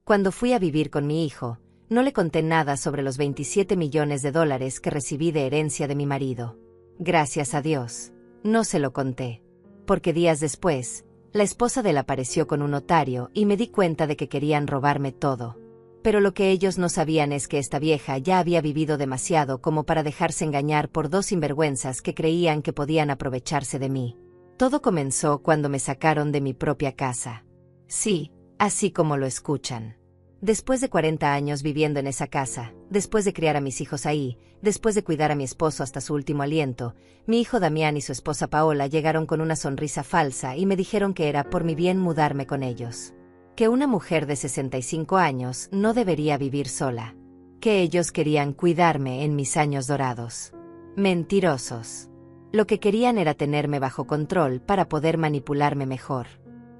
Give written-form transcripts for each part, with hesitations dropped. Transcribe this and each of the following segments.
Cuando fui a vivir con mi hijo, no le conté nada sobre los 27 millones de dólares que recibí de herencia de mi marido. Gracias a Dios, no se lo conté. Porque días después, la esposa de él apareció con un notario y me di cuenta de que querían robarme todo. Pero lo que ellos no sabían es que esta vieja ya había vivido demasiado como para dejarse engañar por dos sinvergüenzas que creían que podían aprovecharse de mí. Todo comenzó cuando me sacaron de mi propia casa. Sí, así como lo escuchan. Después de 40 años viviendo en esa casa, después de criar a mis hijos ahí, después de cuidar a mi esposo hasta su último aliento, mi hijo Damián y su esposa Paola llegaron con una sonrisa falsa y me dijeron que era por mi bien mudarme con ellos. Que una mujer de 65 años no debería vivir sola. Que ellos querían cuidarme en mis años dorados. Mentirosos. Lo que querían era tenerme bajo control para poder manipularme mejor.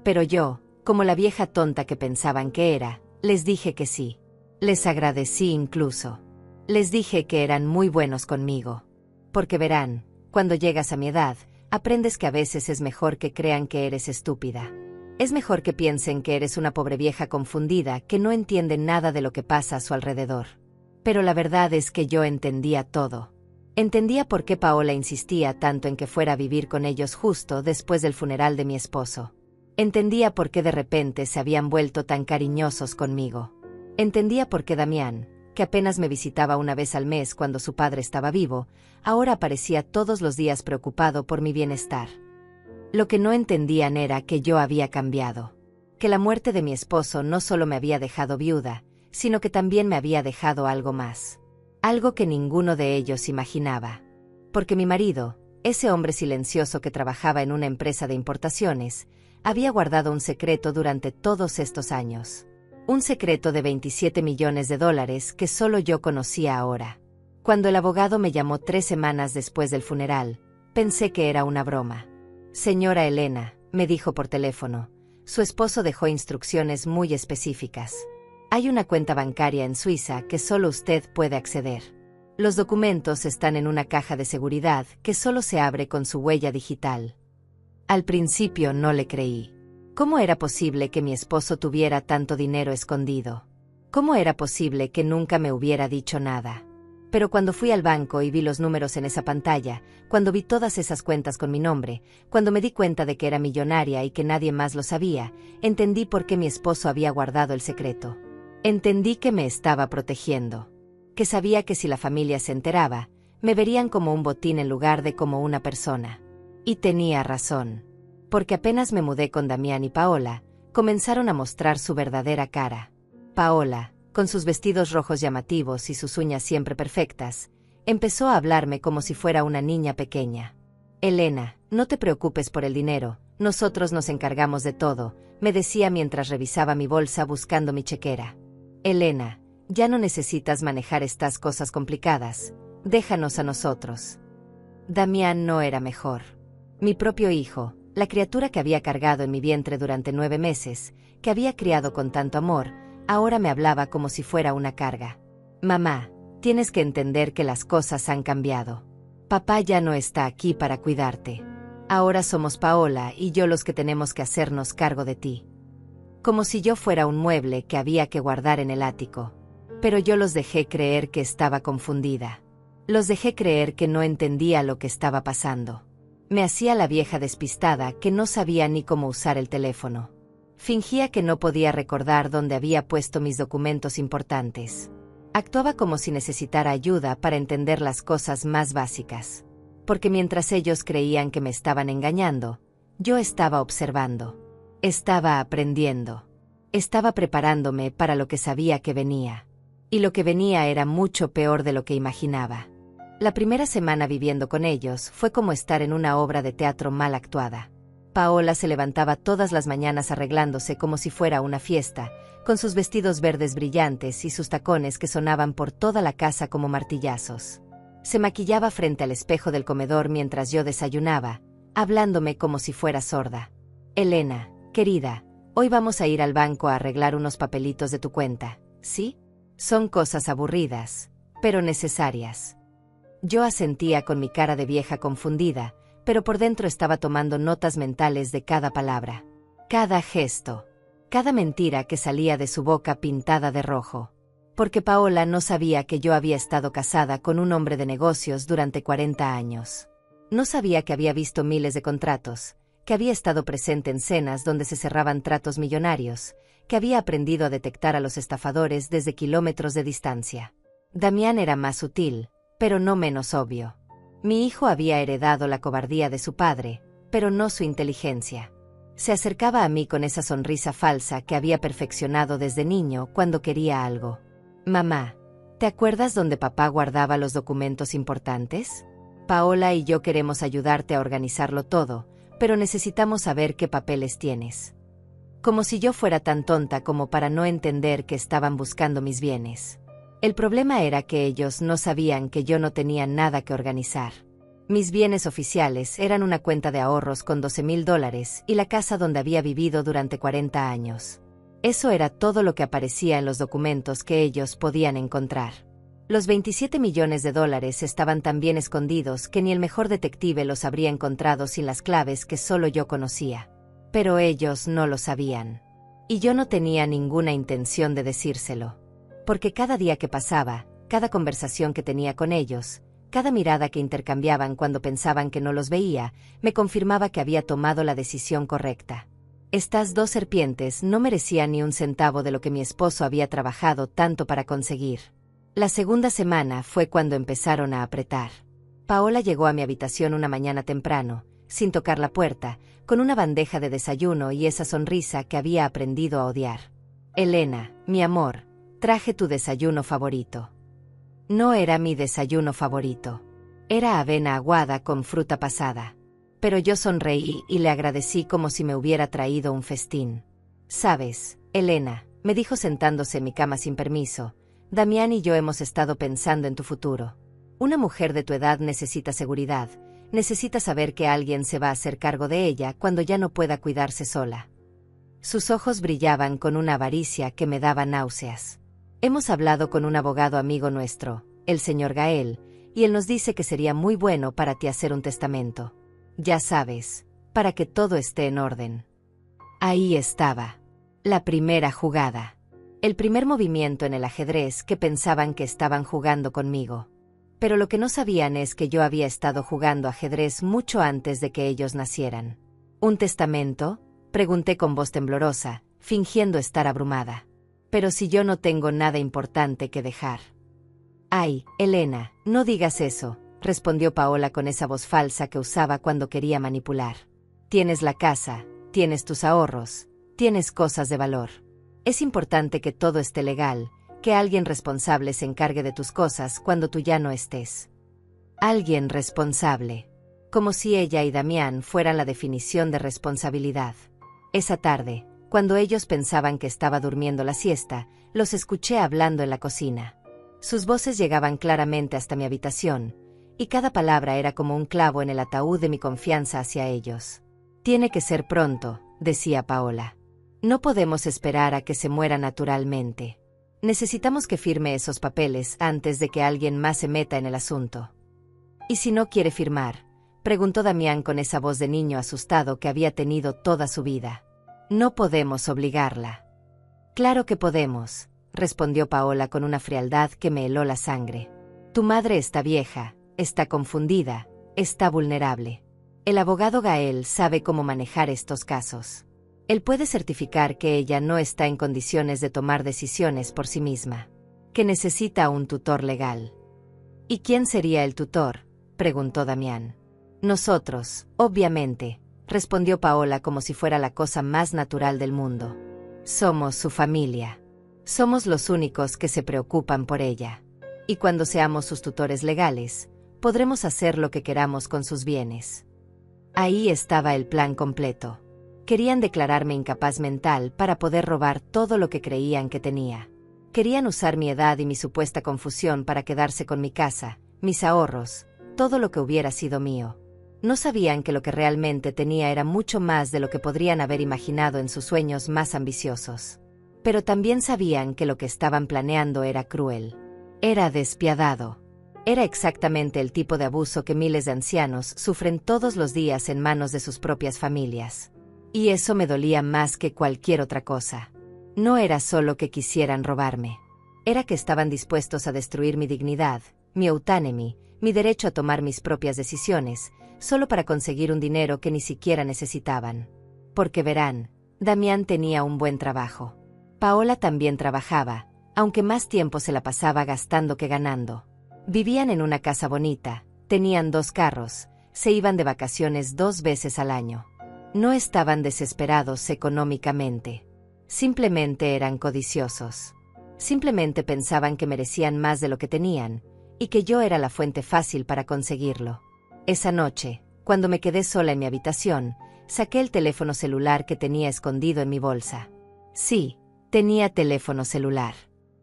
Pero yo, como la vieja tonta que pensaban que era, les dije que sí. Les agradecí incluso. Les dije que eran muy buenos conmigo. Porque verán, cuando llegas a mi edad, aprendes que a veces es mejor que crean que eres estúpida. Es mejor que piensen que eres una pobre vieja confundida que no entiende nada de lo que pasa a su alrededor. Pero la verdad es que yo entendía todo. Entendía por qué Paola insistía tanto en que fuera a vivir con ellos justo después del funeral de mi esposo. Entendía por qué de repente se habían vuelto tan cariñosos conmigo. Entendía por qué Damián, que apenas me visitaba una vez al mes cuando su padre estaba vivo, ahora aparecía todos los días preocupado por mi bienestar. Lo que no entendían era que yo había cambiado. Que la muerte de mi esposo no solo me había dejado viuda, sino que también me había dejado algo más. Algo que ninguno de ellos imaginaba. Porque mi marido, ese hombre silencioso que trabajaba en una empresa de importaciones, había guardado un secreto durante todos estos años. Un secreto de 27 millones de dólares que solo yo conocía ahora. Cuando el abogado me llamó 3 semanas después del funeral, pensé que era una broma. Señora Elena, me dijo por teléfono, su esposo dejó instrucciones muy específicas. Hay una cuenta bancaria en Suiza que solo usted puede acceder. Los documentos están en una caja de seguridad que solo se abre con su huella digital. Al principio no le creí. ¿Cómo era posible que mi esposo tuviera tanto dinero escondido? ¿Cómo era posible que nunca me hubiera dicho nada? Pero cuando fui al banco y vi los números en esa pantalla, cuando vi todas esas cuentas con mi nombre, cuando me di cuenta de que era millonaria y que nadie más lo sabía, entendí por qué mi esposo había guardado el secreto. Entendí que me estaba protegiendo. Que sabía que si la familia se enteraba, me verían como un botín en lugar de como una persona. Y tenía razón. Porque apenas me mudé con Damián y Paola, comenzaron a mostrar su verdadera cara. Paola, con sus vestidos rojos llamativos y sus uñas siempre perfectas, empezó a hablarme como si fuera una niña pequeña. Elena, no te preocupes por el dinero, nosotros nos encargamos de todo, me decía mientras revisaba mi bolsa buscando mi chequera. Elena, ya no necesitas manejar estas cosas complicadas, déjanos a nosotros. Damián no era mejor. Mi propio hijo, la criatura que había cargado en mi vientre durante 9 meses, que había criado con tanto amor, ahora me hablaba como si fuera una carga. Mamá, tienes que entender que las cosas han cambiado. Papá ya no está aquí para cuidarte. Ahora somos Paola y yo los que tenemos que hacernos cargo de ti. Como si yo fuera un mueble que había que guardar en el ático. Pero yo los dejé creer que estaba confundida. Los dejé creer que no entendía lo que estaba pasando. Me hacía la vieja despistada que no sabía ni cómo usar el teléfono. Fingía que no podía recordar dónde había puesto mis documentos importantes. Actuaba como si necesitara ayuda para entender las cosas más básicas. Porque mientras ellos creían que me estaban engañando, yo estaba observando. Estaba aprendiendo. Estaba preparándome para lo que sabía que venía. Y lo que venía era mucho peor de lo que imaginaba. La primera semana viviendo con ellos fue como estar en una obra de teatro mal actuada. Paola se levantaba todas las mañanas arreglándose como si fuera una fiesta, con sus vestidos verdes brillantes y sus tacones que sonaban por toda la casa como martillazos. Se maquillaba frente al espejo del comedor mientras yo desayunaba, hablándome como si fuera sorda. Elena, querida, hoy vamos a ir al banco a arreglar unos papelitos de tu cuenta, ¿sí? Son cosas aburridas, pero necesarias. Yo asentía con mi cara de vieja confundida, pero por dentro estaba tomando notas mentales de cada palabra, cada gesto. cada mentira que salía de su boca pintada de rojo. Porque Paola no sabía que yo había estado casada con un hombre de negocios durante 40 años. No sabía que había visto miles de contratos, que había estado presente en cenas donde se cerraban tratos millonarios, que había aprendido a detectar a los estafadores desde kilómetros de distancia. Damián era más sutil, pero no menos obvio. Mi hijo había heredado la cobardía de su padre, pero no su inteligencia. Se acercaba a mí con esa sonrisa falsa que había perfeccionado desde niño cuando quería algo. Mamá, ¿te acuerdas dónde papá guardaba los documentos importantes? Paola y yo queremos ayudarte a organizarlo todo, pero necesitamos saber qué papeles tienes. Como si yo fuera tan tonta como para no entender que estaban buscando mis bienes. El problema era que ellos no sabían que yo no tenía nada que organizar. Mis bienes oficiales eran una cuenta de ahorros con $12,000 y la casa donde había vivido durante 40 años. Eso era todo lo que aparecía en los documentos que ellos podían encontrar. Los $27 millones estaban tan bien escondidos que ni el mejor detective los habría encontrado sin las claves que solo yo conocía. Pero ellos no lo sabían. Y yo no tenía ninguna intención de decírselo. Porque cada día que pasaba, cada conversación que tenía con ellos, cada mirada que intercambiaban cuando pensaban que no los veía, me confirmaba que había tomado la decisión correcta. Estas dos serpientes no merecían ni un centavo de lo que mi esposo había trabajado tanto para conseguir. La segunda semana fue cuando empezaron a apretar. Paola llegó a mi habitación una mañana temprano, sin tocar la puerta, con una bandeja de desayuno y esa sonrisa que había aprendido a odiar. Elena, mi amor, traje tu desayuno favorito. No era mi desayuno favorito. Era avena aguada con fruta pasada. Pero yo sonreí y le agradecí como si me hubiera traído un festín. «Sabes, Elena», me dijo sentándose en mi cama sin permiso, «Damián y yo hemos estado pensando en tu futuro. Una mujer de tu edad necesita seguridad, necesita saber que alguien se va a hacer cargo de ella cuando ya no pueda cuidarse sola». Sus ojos brillaban con una avaricia que me daba náuseas. «Hemos hablado con un abogado amigo nuestro, el señor Gael, y él nos dice que sería muy bueno para ti hacer un testamento. Ya sabes, para que todo esté en orden». Ahí estaba. La primera jugada. El primer movimiento en el ajedrez que pensaban que estaban jugando conmigo. Pero lo que no sabían es que yo había estado jugando ajedrez mucho antes de que ellos nacieran. ¿Un testamento?, pregunté con voz temblorosa, fingiendo estar abrumada. «Pero si yo no tengo nada importante que dejar». «Ay, Elena, no digas eso», respondió Paola con esa voz falsa que usaba cuando quería manipular. «Tienes la casa, tienes tus ahorros, tienes cosas de valor. Es importante que todo esté legal, que alguien responsable se encargue de tus cosas cuando tú ya no estés». Alguien responsable. Como si ella y Damián fueran la definición de responsabilidad. Esa tarde, cuando ellos pensaban que estaba durmiendo la siesta, los escuché hablando en la cocina. Sus voces llegaban claramente hasta mi habitación, y cada palabra era como un clavo en el ataúd de mi confianza hacia ellos. «Tiene que ser pronto», decía Paola. «No podemos esperar a que se muera naturalmente. Necesitamos que firme esos papeles antes de que alguien más se meta en el asunto». «¿Y si no quiere firmar?», preguntó Damián con esa voz de niño asustado que había tenido toda su vida. «No podemos obligarla». «Claro que podemos», respondió Paola con una frialdad que me heló la sangre. «Tu madre está vieja, está confundida, está vulnerable. El abogado Gael sabe cómo manejar estos casos. Él puede certificar que ella no está en condiciones de tomar decisiones por sí misma, que necesita un tutor legal». «¿Y quién sería el tutor?», preguntó Damián. «Nosotros, obviamente», respondió Paola como si fuera la cosa más natural del mundo. «Somos su familia. Somos los únicos que se preocupan por ella. Y cuando seamos sus tutores legales, podremos hacer lo que queramos con sus bienes». Ahí estaba el plan completo. Querían declararme incapaz mental para poder robar todo lo que creían que tenía. Querían usar mi edad y mi supuesta confusión para quedarse con mi casa, mis ahorros, todo lo que hubiera sido mío. No sabían que lo que realmente tenía era mucho más de lo que podrían haber imaginado en sus sueños más ambiciosos. Pero también sabían que lo que estaban planeando era cruel. Era despiadado. Era exactamente el tipo de abuso que miles de ancianos sufren todos los días en manos de sus propias familias. Y eso me dolía más que cualquier otra cosa. No era solo que quisieran robarme. Era que estaban dispuestos a destruir mi dignidad, mi autonomy, mi derecho a tomar mis propias decisiones, solo para conseguir un dinero que ni siquiera necesitaban. Porque verán, Damián tenía un buen trabajo. Paola también trabajaba, aunque más tiempo se la pasaba gastando que ganando. Vivían en una casa bonita, tenían 2 carros, se iban de vacaciones 2 veces al año. No estaban desesperados económicamente. Simplemente eran codiciosos. Simplemente pensaban que merecían más de lo que tenían, y que yo era la fuente fácil para conseguirlo. Esa noche, cuando me quedé sola en mi habitación, saqué el teléfono celular que tenía escondido en mi bolsa. Sí, tenía teléfono celular.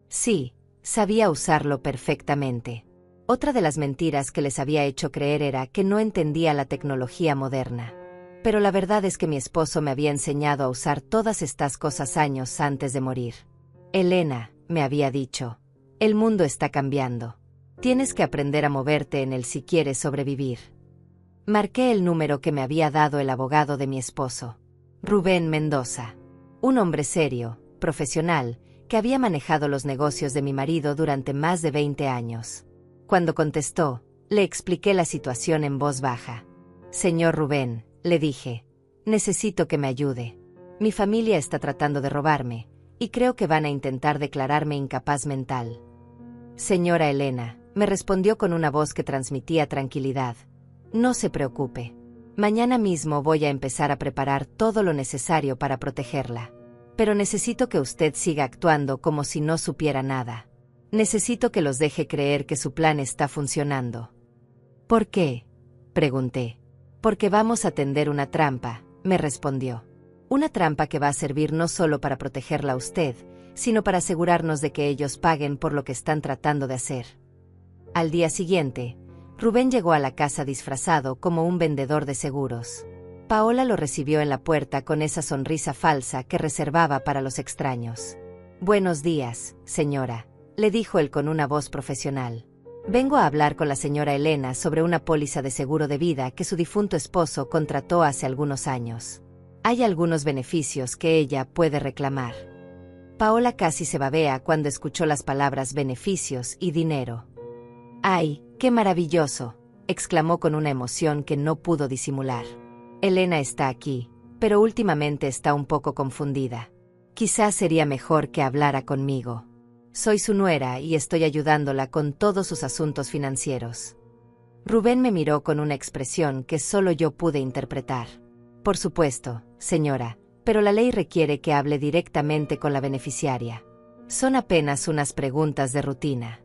Sí, sabía usarlo perfectamente. Otra de las mentiras que les había hecho creer era que no entendía la tecnología moderna. Pero la verdad es que mi esposo me había enseñado a usar todas estas cosas años antes de morir. Elena, me había dicho, el mundo está cambiando. Tienes que aprender a moverte en él si quieres sobrevivir. Marqué el número que me había dado el abogado de mi esposo, Rubén Mendoza. Un hombre serio, profesional, que había manejado los negocios de mi marido durante más de 20 años. Cuando contestó, le expliqué la situación en voz baja. Señor Rubén, le dije, necesito que me ayude. Mi familia está tratando de robarme, y creo que van a intentar declararme incapaz mental. Señora Elena, me respondió con una voz que transmitía tranquilidad. No se preocupe. Mañana mismo voy a empezar a preparar todo lo necesario para protegerla. Pero necesito que usted siga actuando como si no supiera nada. Necesito que los deje creer que su plan está funcionando. ¿Por qué?, pregunté. Porque vamos a tender una trampa, me respondió. Una trampa que va a servir no solo para protegerla a usted, sino para asegurarnos de que ellos paguen por lo que están tratando de hacer. Al día siguiente, Rubén llegó a la casa disfrazado como un vendedor de seguros. Paola lo recibió en la puerta con esa sonrisa falsa que reservaba para los extraños. Buenos días, señora, le dijo él con una voz profesional. Vengo a hablar con la señora Elena sobre una póliza de seguro de vida que su difunto esposo contrató hace algunos años. Hay algunos beneficios que ella puede reclamar. Paola casi se babea cuando escuchó las palabras beneficios y dinero. ¡Ay, qué maravilloso!, exclamó con una emoción que no pudo disimular. Elena está aquí, pero últimamente está un poco confundida. Quizás sería mejor que hablara conmigo. Soy su nuera y estoy ayudándola con todos sus asuntos financieros. Rubén me miró con una expresión que solo yo pude interpretar. Por supuesto, señora, pero la ley requiere que hable directamente con la beneficiaria. Son apenas unas preguntas de rutina.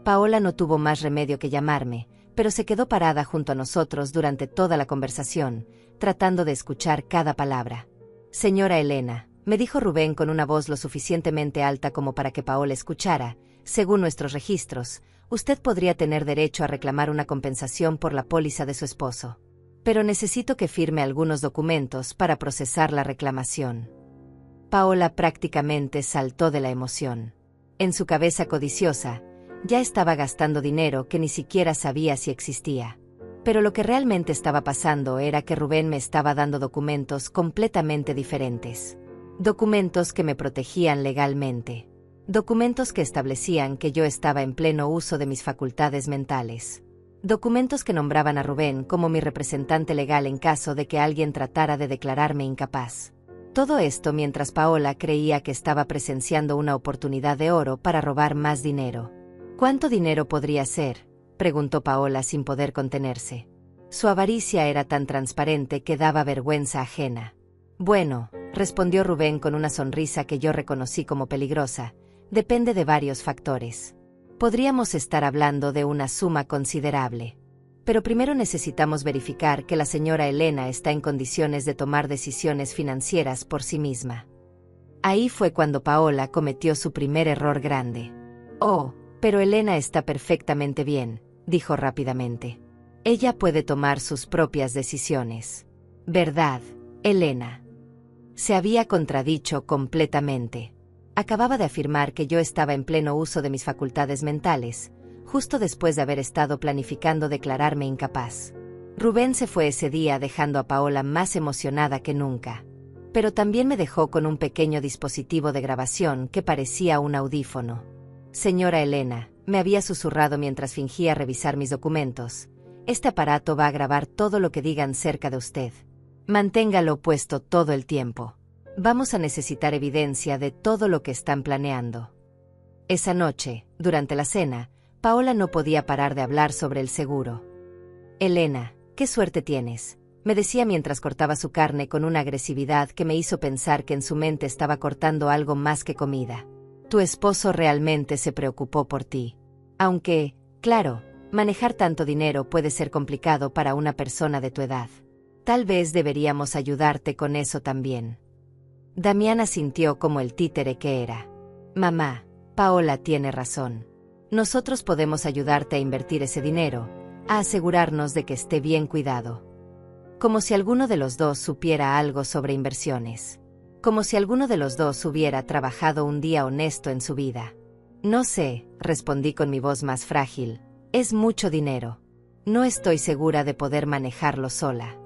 Paola no tuvo más remedio que llamarme, pero se quedó parada junto a nosotros durante toda la conversación, tratando de escuchar cada palabra. Señora Elena, me dijo Rubén con una voz lo suficientemente alta como para que Paola escuchara, según nuestros registros, usted podría tener derecho a reclamar una compensación por la póliza de su esposo. Pero necesito que firme algunos documentos para procesar la reclamación. Paola prácticamente saltó de la emoción. En su cabeza codiciosa, ya estaba gastando dinero que ni siquiera sabía si existía. Pero lo que realmente estaba pasando era que Rubén me estaba dando documentos completamente diferentes. Documentos que me protegían legalmente. Documentos que establecían que yo estaba en pleno uso de mis facultades mentales. Documentos que nombraban a Rubén como mi representante legal en caso de que alguien tratara de declararme incapaz. Todo esto mientras Paola creía que estaba presenciando una oportunidad de oro para robar más dinero. ¿Cuánto dinero podría ser?, preguntó Paola sin poder contenerse. Su avaricia era tan transparente que daba vergüenza ajena. Bueno, respondió Rubén con una sonrisa que yo reconocí como peligrosa, depende de varios factores. Podríamos estar hablando de una suma considerable. Pero primero necesitamos verificar que la señora Elena está en condiciones de tomar decisiones financieras por sí misma. Ahí fue cuando Paola cometió su primer error grande. Oh, pero Elena está perfectamente bien, dijo rápidamente. Ella puede tomar sus propias decisiones. ¿Verdad, Elena? Se había contradicho completamente. Acababa de afirmar que yo estaba en pleno uso de mis facultades mentales, justo después de haber estado planificando declararme incapaz. Rubén se fue ese día dejando a Paola más emocionada que nunca. Pero también me dejó con un pequeño dispositivo de grabación que parecía un audífono. Señora Elena, me había susurrado mientras fingía revisar mis documentos. Este aparato va a grabar todo lo que digan cerca de usted. Manténgalo puesto todo el tiempo. Vamos a necesitar evidencia de todo lo que están planeando. Esa noche, durante la cena, Paola no podía parar de hablar sobre el seguro. Elena, qué suerte tienes, me decía mientras cortaba su carne con una agresividad que me hizo pensar que en su mente estaba cortando algo más que comida. Tu esposo realmente se preocupó por ti. Aunque, claro, manejar tanto dinero puede ser complicado para una persona de tu edad. Tal vez deberíamos ayudarte con eso también. Damiana sintió como el títere que era. Mamá, Paola tiene razón. Nosotros podemos ayudarte a invertir ese dinero, a asegurarnos de que esté bien cuidado. Como si alguno de los dos supiera algo sobre inversiones. Como si alguno de los dos hubiera trabajado un día honesto en su vida. No sé, respondí con mi voz más frágil. Es mucho dinero. No estoy segura de poder manejarlo sola.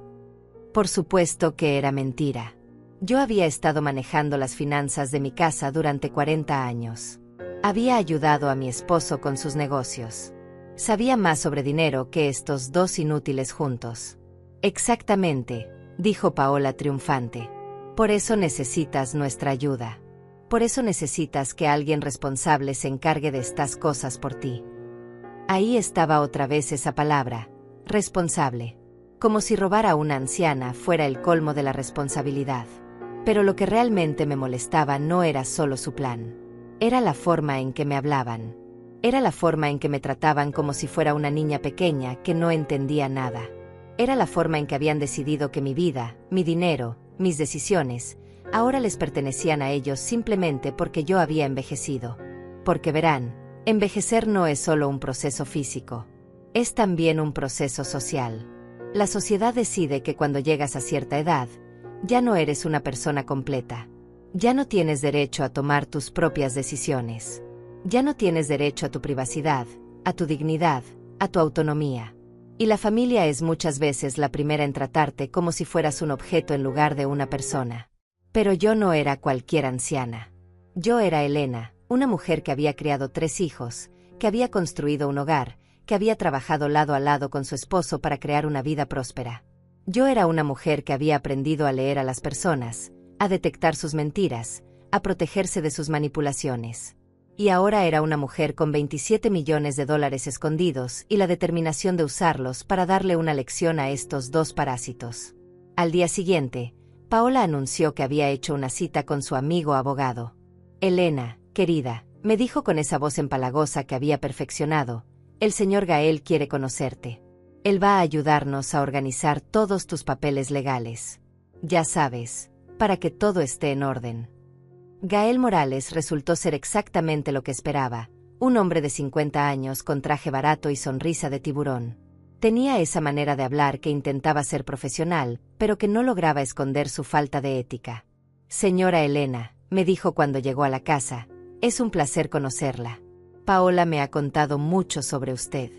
Por supuesto que era mentira. Yo había estado manejando las finanzas de mi casa durante 40 años. Había ayudado a mi esposo con sus negocios. Sabía más sobre dinero que estos dos inútiles juntos. Exactamente, dijo Paola triunfante. Por eso necesitas nuestra ayuda. Por eso necesitas que alguien responsable se encargue de estas cosas por ti. Ahí estaba otra vez esa palabra, responsable. Como si robar a una anciana fuera el colmo de la responsabilidad. Pero lo que realmente me molestaba no era solo su plan. Era la forma en que me hablaban. Era la forma en que me trataban como si fuera una niña pequeña que no entendía nada. Era la forma en que habían decidido que mi vida, mi dinero, mis decisiones, ahora les pertenecían a ellos simplemente porque yo había envejecido. Porque verán, envejecer no es solo un proceso físico. Es también un proceso social. La sociedad decide que cuando llegas a cierta edad, ya no eres una persona completa. Ya no tienes derecho a tomar tus propias decisiones. Ya no tienes derecho a tu privacidad, a tu dignidad, a tu autonomía. Y la familia es muchas veces la primera en tratarte como si fueras un objeto en lugar de una persona. Pero yo no era cualquier anciana. Yo era Elena, una mujer que había criado 3 hijos, que había construido un hogar, que había trabajado lado a lado con su esposo para crear una vida próspera. Yo era una mujer que había aprendido a leer a las personas, a detectar sus mentiras, a protegerse de sus manipulaciones. Y ahora era una mujer con $27 millones escondidos y la determinación de usarlos para darle una lección a estos dos parásitos. Al día siguiente, Paola anunció que había hecho una cita con su amigo abogado. Elena, querida, me dijo con esa voz empalagosa que había perfeccionado, el señor Gael quiere conocerte. Él va a ayudarnos a organizar todos tus papeles legales. Ya sabes, para que todo esté en orden. Gael Morales resultó ser exactamente lo que esperaba, un hombre de 50 años con traje barato y sonrisa de tiburón. Tenía esa manera de hablar que intentaba ser profesional, pero que no lograba esconder su falta de ética. Señora Elena, me dijo cuando llegó a la casa, es un placer conocerla. Paola me ha contado mucho sobre usted.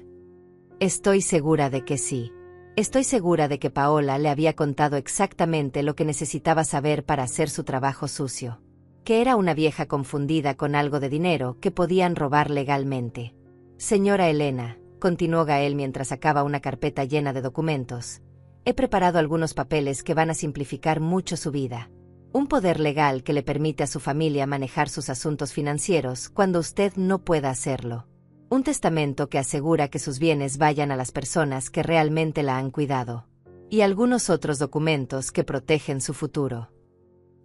Estoy segura de que sí. Estoy segura de que Paola le había contado exactamente lo que necesitaba saber para hacer su trabajo sucio. Que era una vieja confundida con algo de dinero que podían robar legalmente. Señora Elena, continuó Gael mientras sacaba una carpeta llena de documentos, he preparado algunos papeles que van a simplificar mucho su vida. Un poder legal que le permite a su familia manejar sus asuntos financieros cuando usted no pueda hacerlo. Un testamento que asegura que sus bienes vayan a las personas que realmente la han cuidado. Y algunos otros documentos que protegen su futuro.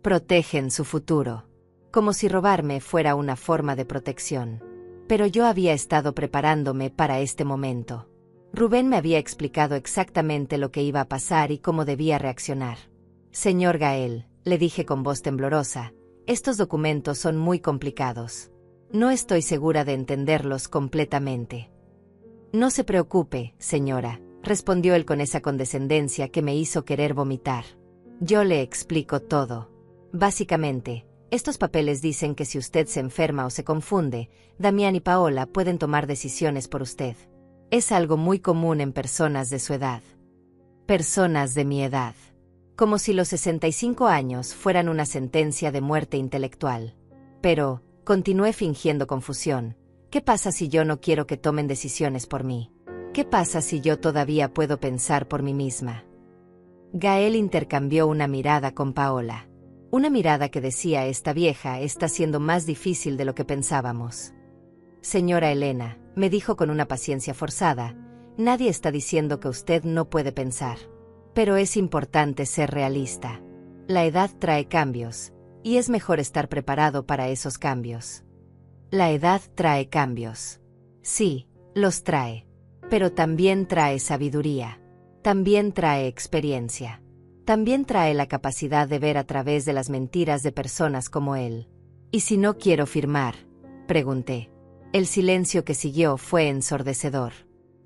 Protegen su futuro. Como si robarme fuera una forma de protección. Pero yo había estado preparándome para este momento. Rubén me había explicado exactamente lo que iba a pasar y cómo debía reaccionar. Señor Gael, le dije con voz temblorosa, estos documentos son muy complicados. No estoy segura de entenderlos completamente. No se preocupe, señora, respondió él con esa condescendencia que me hizo querer vomitar. Yo le explico todo. Básicamente, estos papeles dicen que si usted se enferma o se confunde, Damián y Paola pueden tomar decisiones por usted. Es algo muy común en personas de su edad. Personas de mi edad. Como si los 65 años fueran una sentencia de muerte intelectual. Pero, continué fingiendo confusión. ¿Qué pasa si yo no quiero que tomen decisiones por mí? ¿Qué pasa si yo todavía puedo pensar por mí misma? Gael intercambió una mirada con Paola. Una mirada que decía: esta vieja está siendo más difícil de lo que pensábamos. Señora Elena, me dijo con una paciencia forzada, nadie está diciendo que usted no puede pensar. Pero es importante ser realista. La edad trae cambios, y es mejor estar preparado para esos cambios. La edad trae cambios. Sí, los trae. Pero también trae sabiduría. También trae experiencia. También trae la capacidad de ver a través de las mentiras de personas como él. ¿Y si no quiero firmar?, pregunté. El silencio que siguió fue ensordecedor.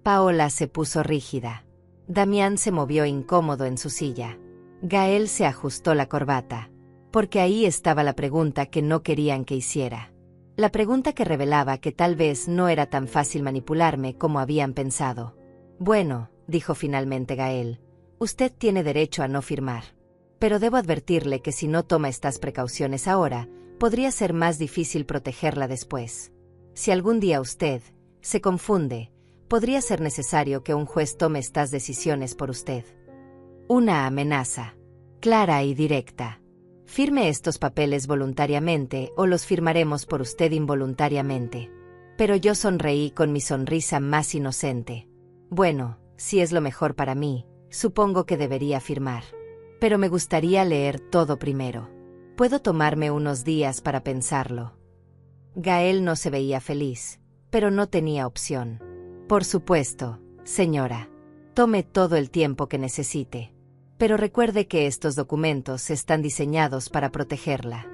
Paola se puso rígida. Damián se movió incómodo en su silla. Gael se ajustó la corbata. Porque ahí estaba la pregunta que no querían que hiciera. La pregunta que revelaba que tal vez no era tan fácil manipularme como habían pensado. Bueno, dijo finalmente Gael, usted tiene derecho a no firmar. Pero debo advertirle que si no toma estas precauciones ahora, podría ser más difícil protegerla después. Si algún día usted se confunde, podría ser necesario que un juez tome estas decisiones por usted. Una amenaza. Clara y directa. Firme estos papeles voluntariamente o los firmaremos por usted involuntariamente. Pero yo sonreí con mi sonrisa más inocente. Bueno, si es lo mejor para mí, supongo que debería firmar. Pero me gustaría leer todo primero. ¿Puedo tomarme unos días para pensarlo? Gael no se veía feliz, pero no tenía opción. Por supuesto, señora. Tome todo el tiempo que necesite. Pero recuerde que estos documentos están diseñados para protegerla.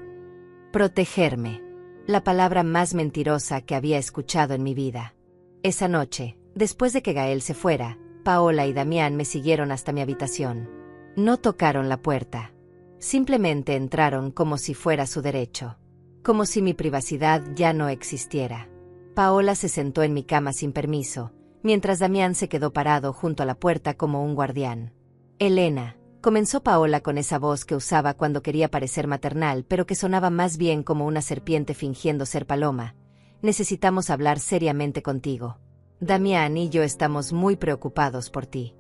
Protegerme. La palabra más mentirosa que había escuchado en mi vida. Esa noche, después de que Gael se fuera, Paola y Damián me siguieron hasta mi habitación. No tocaron la puerta. Simplemente entraron como si fuera su derecho. Como si mi privacidad ya no existiera. Paola se sentó en mi cama sin permiso, mientras Damián se quedó parado junto a la puerta como un guardián. Elena, comenzó Paola con esa voz que usaba cuando quería parecer maternal pero que sonaba más bien como una serpiente fingiendo ser paloma. Necesitamos hablar seriamente contigo. Damián y yo estamos muy preocupados por ti.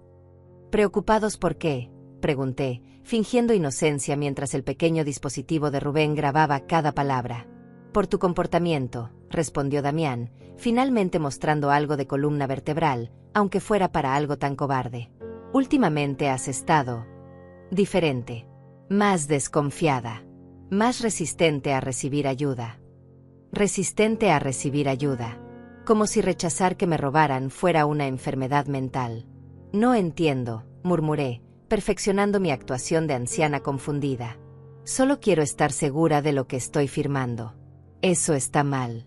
¿Preocupados por qué?, pregunté, fingiendo inocencia mientras el pequeño dispositivo de Rubén grababa cada palabra. Por tu comportamiento, respondió Damián, finalmente mostrando algo de columna vertebral, aunque fuera para algo tan cobarde. Últimamente has estado diferente, más desconfiada, más resistente a recibir ayuda. Resistente a recibir ayuda. Como si rechazar que me robaran fuera una enfermedad mental. No entiendo, murmuré, perfeccionando mi actuación de anciana confundida. Solo quiero estar segura de lo que estoy firmando. Eso está mal.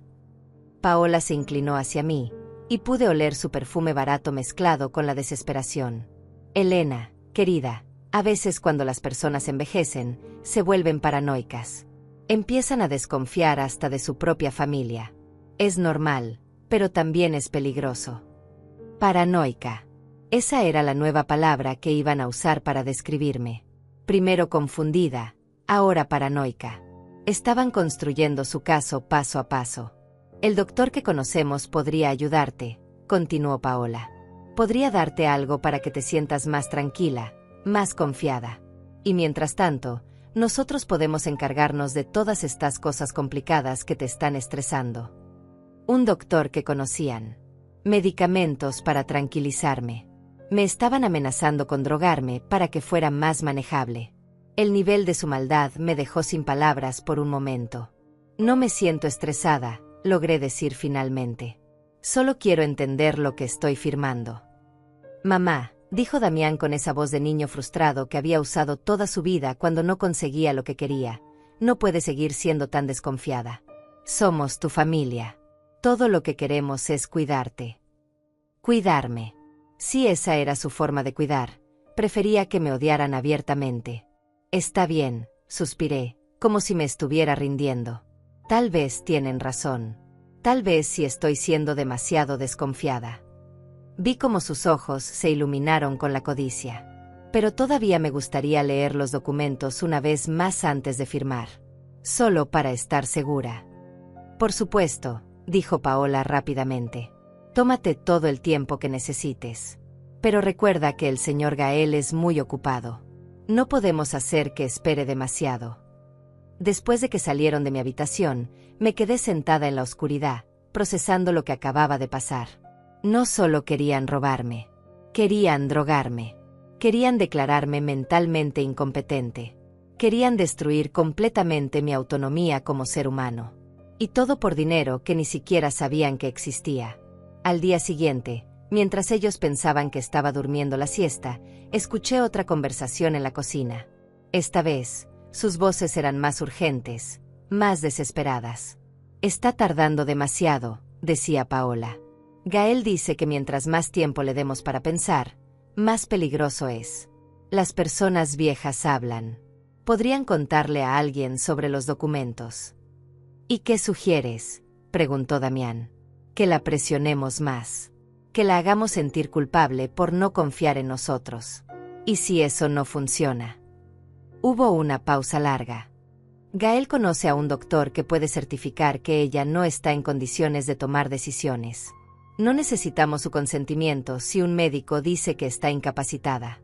Paola se inclinó hacia mí, y pude oler su perfume barato mezclado con la desesperación. Elena, querida, a veces cuando las personas envejecen, se vuelven paranoicas. Empiezan a desconfiar hasta de su propia familia. Es normal, pero también es peligroso. Paranoica. Esa era la nueva palabra que iban a usar para describirme. Primero confundida, ahora paranoica. Estaban construyendo su caso paso a paso. El doctor que conocemos podría ayudarte, continuó Paola. Podría darte algo para que te sientas más tranquila, más confiada. Y mientras tanto, nosotros podemos encargarnos de todas estas cosas complicadas que te están estresando. Un doctor que conocían. Medicamentos para tranquilizarme. Me estaban amenazando con drogarme para que fuera más manejable. El nivel de su maldad me dejó sin palabras por un momento. No me siento estresada, logré decir finalmente. Solo quiero entender lo que estoy firmando. Mamá, dijo Damián con esa voz de niño frustrado que había usado toda su vida cuando no conseguía lo que quería, no puede seguir siendo tan desconfiada. Somos tu familia. Todo lo que queremos es cuidarte. Cuidarme. Si esa era su forma de cuidar, prefería que me odiaran abiertamente. Está bien, suspiré, como si me estuviera rindiendo. Tal vez tienen razón. Tal vez sí estoy siendo demasiado desconfiada. Vi cómo sus ojos se iluminaron con la codicia. Pero todavía me gustaría leer los documentos una vez más antes de firmar. Solo para estar segura. Por supuesto, dijo Paola rápidamente. Tómate todo el tiempo que necesites. Pero recuerda que el señor Gael es muy ocupado. No podemos hacer que espere demasiado. Después de que salieron de mi habitación, me quedé sentada en la oscuridad, procesando lo que acababa de pasar. No solo querían robarme. Querían drogarme. Querían declararme mentalmente incompetente. Querían destruir completamente mi autonomía como ser humano. Y todo por dinero que ni siquiera sabían que existía. Al día siguiente, mientras ellos pensaban que estaba durmiendo la siesta, escuché otra conversación en la cocina. Esta vez, sus voces eran más urgentes, más desesperadas. Está tardando demasiado, decía Paola. Gael dice que mientras más tiempo le demos para pensar, más peligroso es. Las personas viejas hablan. Podrían contarle a alguien sobre los documentos. ¿Y qué sugieres?, preguntó Damián. Que la presionemos más. Que la hagamos sentir culpable por no confiar en nosotros. ¿Y si eso no funciona? Hubo una pausa larga. Gael conoce a un doctor que puede certificar que ella no está en condiciones de tomar decisiones. No necesitamos su consentimiento si un médico dice que está incapacitada.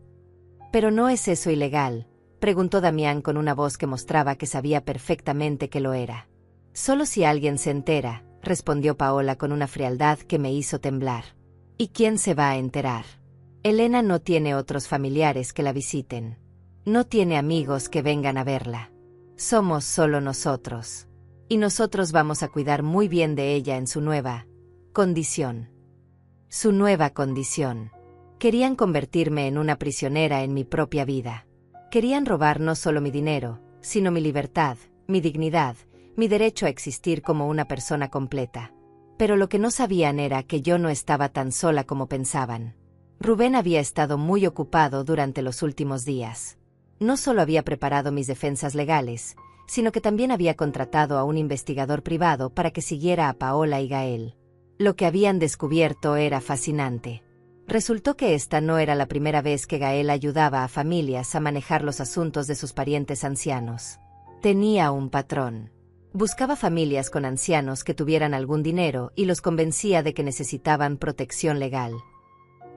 ¿Pero no es eso ilegal?, preguntó Damián con una voz que mostraba que sabía perfectamente que lo era. Solo si alguien se entera, respondió Paola con una frialdad que me hizo temblar. ¿Y quién se va a enterar? Elena no tiene otros familiares que la visiten. No tiene amigos que vengan a verla. Somos solo nosotros. Y nosotros vamos a cuidar muy bien de ella en su nueva condición. Su nueva condición. Querían convertirme en una prisionera en mi propia vida. Querían robar no solo mi dinero, sino mi libertad, mi dignidad, mi derecho a existir como una persona completa. Pero lo que no sabían era que yo no estaba tan sola como pensaban. Rubén había estado muy ocupado durante los últimos días. No solo había preparado mis defensas legales, sino que también había contratado a un investigador privado para que siguiera a Paola y Gael. Lo que habían descubierto era fascinante. Resultó que esta no era la primera vez que Gael ayudaba a familias a manejar los asuntos de sus parientes ancianos. Tenía un patrón. Buscaba familias con ancianos que tuvieran algún dinero y los convencía de que necesitaban protección legal.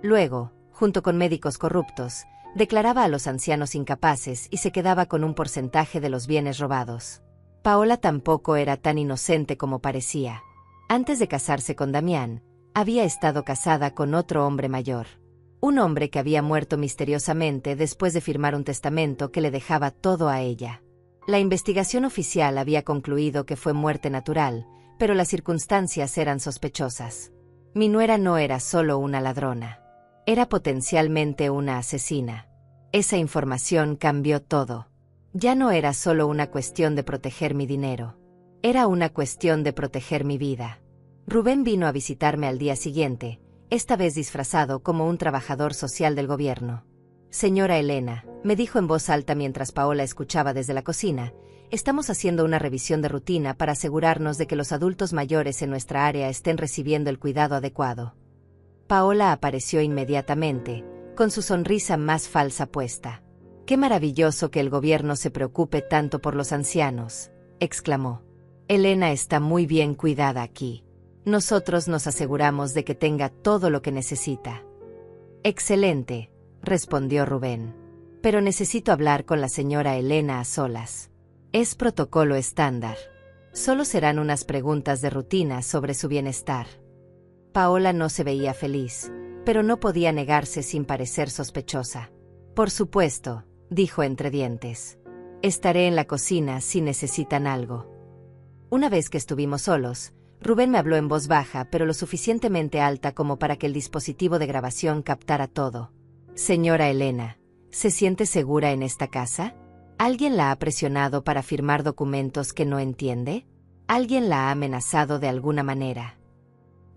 Luego, junto con médicos corruptos, declaraba a los ancianos incapaces y se quedaba con un porcentaje de los bienes robados. Paola tampoco era tan inocente como parecía. Antes de casarse con Damián, había estado casada con otro hombre mayor. Un hombre que había muerto misteriosamente después de firmar un testamento que le dejaba todo a ella. La investigación oficial había concluido que fue muerte natural, pero las circunstancias eran sospechosas. Mi nuera no era solo una ladrona. Era potencialmente una asesina. Esa información cambió todo. Ya no era solo una cuestión de proteger mi dinero. Era una cuestión de proteger mi vida. Rubén vino a visitarme al día siguiente, esta vez disfrazado como un trabajador social del gobierno. Señora Elena, me dijo en voz alta mientras Paola escuchaba desde la cocina, estamos haciendo una revisión de rutina para asegurarnos de que los adultos mayores en nuestra área estén recibiendo el cuidado adecuado. Paola apareció inmediatamente, con su sonrisa más falsa puesta. «Qué maravilloso que el gobierno se preocupe tanto por los ancianos», exclamó. «Elena está muy bien cuidada aquí. Nosotros nos aseguramos de que tenga todo lo que necesita». «Excelente», respondió Rubén. «Pero necesito hablar con la señora Elena a solas. Es protocolo estándar. Solo serán unas preguntas de rutina sobre su bienestar». Paola no se veía feliz, pero no podía negarse sin parecer sospechosa. «Por supuesto», dijo entre dientes. «Estaré en la cocina si necesitan algo». Una vez que estuvimos solos, Rubén me habló en voz baja pero lo suficientemente alta como para que el dispositivo de grabación captara todo. «Señora Elena, ¿se siente segura en esta casa? ¿Alguien la ha presionado para firmar documentos que no entiende? ¿Alguien la ha amenazado de alguna manera?»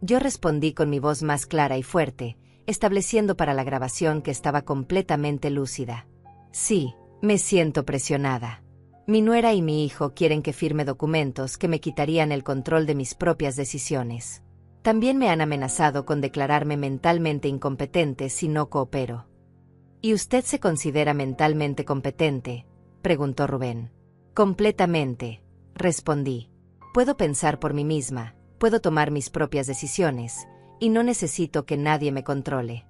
Yo respondí con mi voz más clara y fuerte, estableciendo para la grabación que estaba completamente lúcida. «Sí, me siento presionada. Mi nuera y mi hijo quieren que firme documentos que me quitarían el control de mis propias decisiones. También me han amenazado con declararme mentalmente incompetente si no coopero». ¿Y usted se considera mentalmente competente?, preguntó Rubén. Completamente, respondí. Puedo pensar por mí misma, puedo tomar mis propias decisiones, y no necesito que nadie me controle.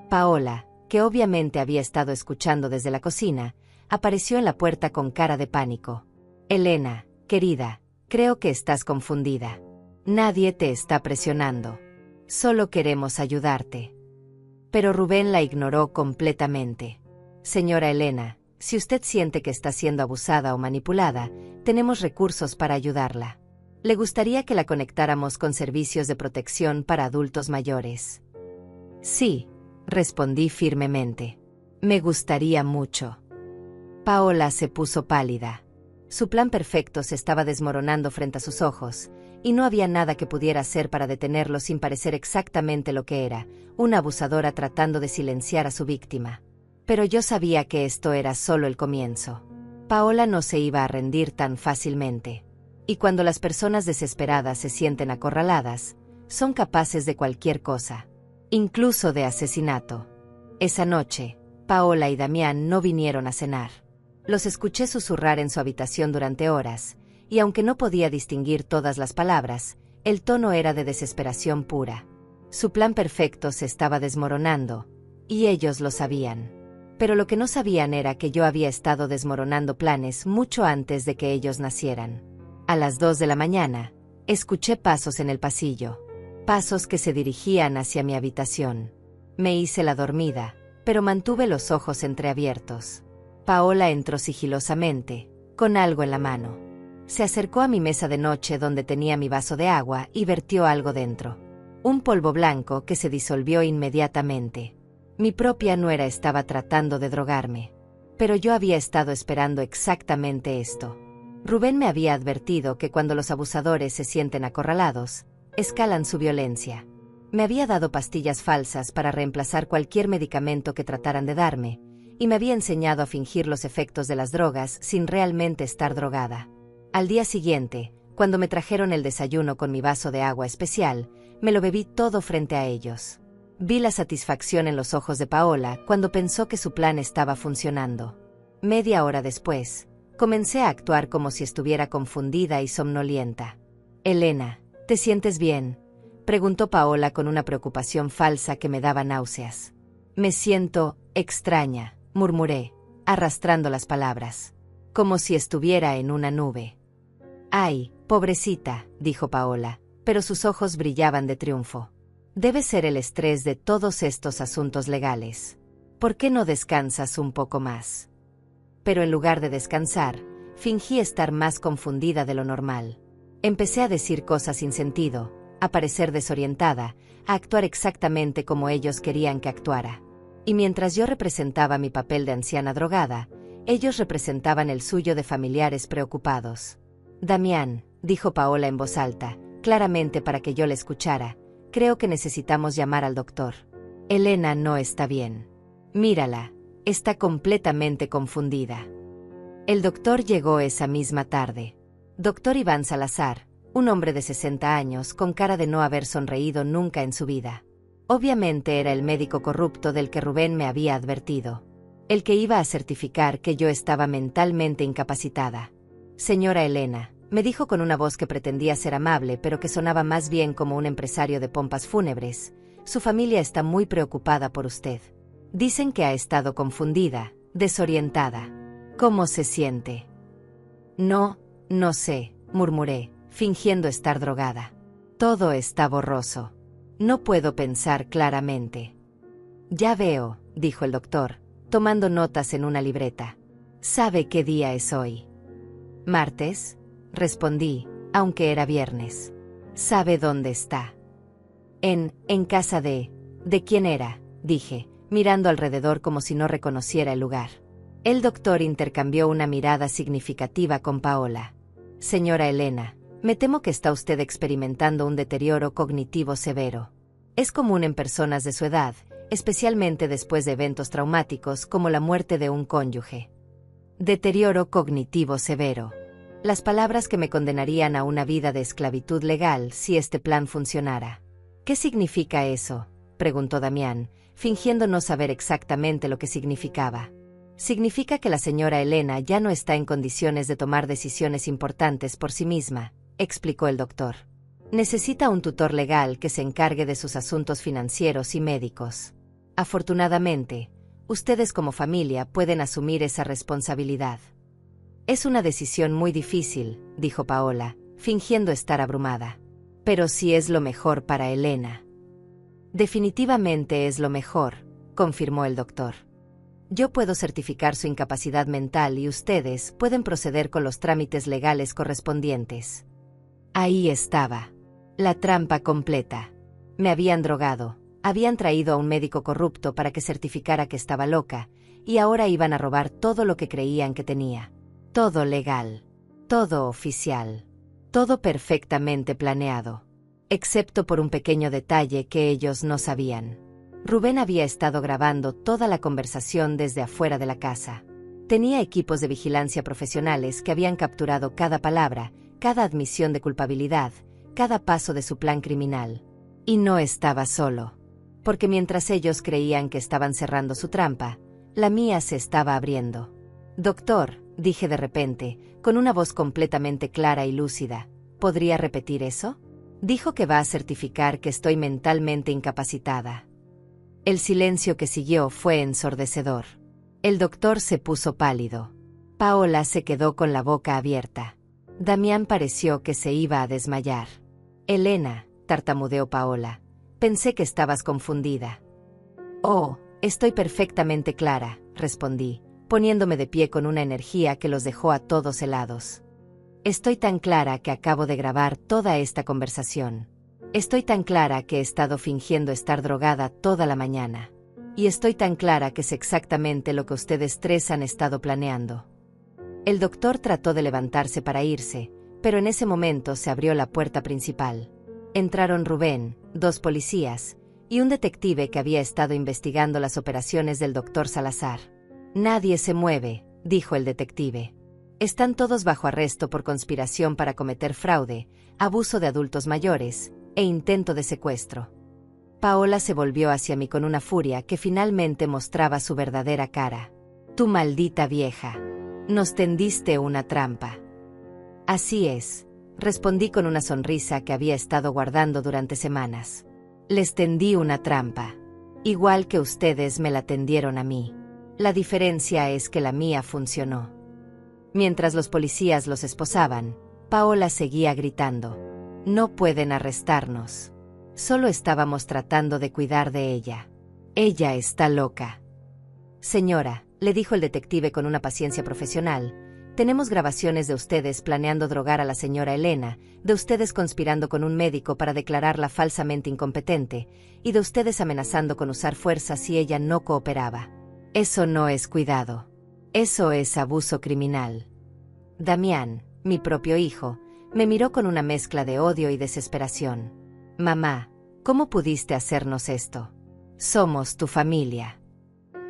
Paola, que obviamente había estado escuchando desde la cocina, apareció en la puerta con cara de pánico. Elena, querida, creo que estás confundida. Nadie te está presionando. Solo queremos ayudarte. Pero Rubén la ignoró completamente. Señora Elena, si usted siente que está siendo abusada o manipulada, tenemos recursos para ayudarla. ¿Le gustaría que la conectáramos con servicios de protección para adultos mayores? Sí, respondí firmemente. Me gustaría mucho. Paola se puso pálida. Su plan perfecto se estaba desmoronando frente a sus ojos, y no había nada que pudiera hacer para detenerlo sin parecer exactamente lo que era, una abusadora tratando de silenciar a su víctima. Pero yo sabía que esto era solo el comienzo. Paola no se iba a rendir tan fácilmente. Y cuando las personas desesperadas se sienten acorraladas, son capaces de cualquier cosa, incluso de asesinato. Esa noche, Paola y Damián no vinieron a cenar. Los escuché susurrar en su habitación durante horas, y aunque no podía distinguir todas las palabras, el tono era de desesperación pura. Su plan perfecto se estaba desmoronando, y ellos lo sabían. Pero lo que no sabían era que yo había estado desmoronando planes mucho antes de que ellos nacieran. A las 2 de la mañana, escuché pasos en el pasillo, pasos que se dirigían hacia mi habitación. Me hice la dormida, pero mantuve los ojos entreabiertos. Paola entró sigilosamente, con algo en la mano. Se acercó a mi mesa de noche donde tenía mi vaso de agua y vertió algo dentro. Un polvo blanco que se disolvió inmediatamente. Mi propia nuera estaba tratando de drogarme. Pero yo había estado esperando exactamente esto. Rubén me había advertido que cuando los abusadores se sienten acorralados, escalan su violencia. Me había dado pastillas falsas para reemplazar cualquier medicamento que trataran de darme, y me había enseñado a fingir los efectos de las drogas sin realmente estar drogada. Al día siguiente, cuando me trajeron el desayuno con mi vaso de agua especial, me lo bebí todo frente a ellos. Vi la satisfacción en los ojos de Paola cuando pensó que su plan estaba funcionando. Media hora después, comencé a actuar como si estuviera confundida y somnolienta. «Elena, ¿te sientes bien?», preguntó Paola con una preocupación falsa que me daba náuseas. «Me siento extraña», murmuré, arrastrando las palabras, como si estuviera en una nube. «Ay, pobrecita», dijo Paola, pero sus ojos brillaban de triunfo. «Debe ser el estrés de todos estos asuntos legales. ¿Por qué no descansas un poco más?». Pero en lugar de descansar, fingí estar más confundida de lo normal. Empecé a decir cosas sin sentido, a parecer desorientada, a actuar exactamente como ellos querían que actuara. Y mientras yo representaba mi papel de anciana drogada, ellos representaban el suyo de familiares preocupados. «Damián», dijo Paola en voz alta, claramente para que yo la escuchara, «creo que necesitamos llamar al doctor. Elena no está bien. Mírala, está completamente confundida». El doctor llegó esa misma tarde. Doctor Iván Salazar, un hombre de 60 años con cara de no haber sonreído nunca en su vida. Obviamente era el médico corrupto del que Rubén me había advertido. El que iba a certificar que yo estaba mentalmente incapacitada. «Señora Elena», me dijo con una voz que pretendía ser amable pero que sonaba más bien como un empresario de pompas fúnebres, «su familia está muy preocupada por usted. Dicen que ha estado confundida, desorientada. ¿Cómo se siente?». «No sé», murmuré, fingiendo estar drogada. «Todo está borroso. No puedo pensar claramente». «Ya veo», dijo el doctor, tomando notas en una libreta. «¿Sabe qué día es hoy?». «¿Martes?», respondí, aunque era viernes. «¿Sabe dónde está?». En casa de quién era», dije, mirando alrededor como si no reconociera el lugar. El doctor intercambió una mirada significativa con Paola. «Señora Elena, me temo que está usted experimentando un deterioro cognitivo severo. Es común en personas de su edad, especialmente después de eventos traumáticos como la muerte de un cónyuge». Deterioro cognitivo severo. Las palabras que me condenarían a una vida de esclavitud legal si este plan funcionara. «¿Qué significa eso?», preguntó Damián, fingiendo no saber exactamente lo que significaba. Significa que la señora Elena ya no está en condiciones de tomar decisiones importantes por sí misma, explicó el doctor. Necesita un tutor legal que se encargue de sus asuntos financieros y médicos. Afortunadamente, ustedes como familia pueden asumir esa responsabilidad. Es una decisión muy difícil, dijo Paola, fingiendo estar abrumada. Pero sí es lo mejor para Elena. Definitivamente es lo mejor, confirmó el doctor. Yo puedo certificar su incapacidad mental y ustedes pueden proceder con los trámites legales correspondientes. Ahí estaba. La trampa completa. Me habían drogado, habían traído a un médico corrupto para que certificara que estaba loca, y ahora iban a robar todo lo que creían que tenía. Todo legal. Todo oficial. Todo perfectamente planeado. Excepto por un pequeño detalle que ellos no sabían. Rubén había estado grabando toda la conversación desde afuera de la casa. Tenía equipos de vigilancia profesionales que habían capturado cada palabra, cada admisión de culpabilidad, cada paso de su plan criminal. Y no estaba solo. Porque mientras ellos creían que estaban cerrando su trampa, la mía se estaba abriendo. «Doctor», dije de repente, con una voz completamente clara y lúcida, ¿podría repetir eso? Dijo que va a certificar que estoy mentalmente incapacitada. El silencio que siguió fue ensordecedor. El doctor se puso pálido. Paola se quedó con la boca abierta. Damián pareció que se iba a desmayar. «Elena», tartamudeó Paola, «pensé que estabas confundida». «Oh, estoy perfectamente clara», respondí, poniéndome de pie con una energía que los dejó a todos helados. «Estoy tan clara que acabo de grabar toda esta conversación. Estoy tan clara que he estado fingiendo estar drogada toda la mañana. Y estoy tan clara que es exactamente lo que ustedes tres han estado planeando». El doctor trató de levantarse para irse, pero en ese momento se abrió la puerta principal. Entraron Rubén, 2 policías, y un detective que había estado investigando las operaciones del doctor Salazar. «Nadie se mueve», dijo el detective. «Están todos bajo arresto por conspiración para cometer fraude, abuso de adultos mayores e intento de secuestro». Paola se volvió hacia mí con una furia que finalmente mostraba su verdadera cara. «Tú maldita vieja. Nos tendiste una trampa». «Así es», respondí con una sonrisa que había estado guardando durante semanas. «Les tendí una trampa. Igual que ustedes me la tendieron a mí. La diferencia es que la mía funcionó». Mientras los policías los esposaban, Paola seguía gritando: «No pueden arrestarnos. Solo estábamos tratando de cuidar de ella. Ella está loca». «Señora», le dijo el detective con una paciencia profesional, «tenemos grabaciones de ustedes planeando drogar a la señora Elena, de ustedes conspirando con un médico para declararla falsamente incompetente, y de ustedes amenazando con usar fuerza si ella no cooperaba. Eso no es cuidado. Eso es abuso criminal». Damián, mi propio hijo, me miró con una mezcla de odio y desesperación. «Mamá, ¿cómo pudiste hacernos esto? Somos tu familia».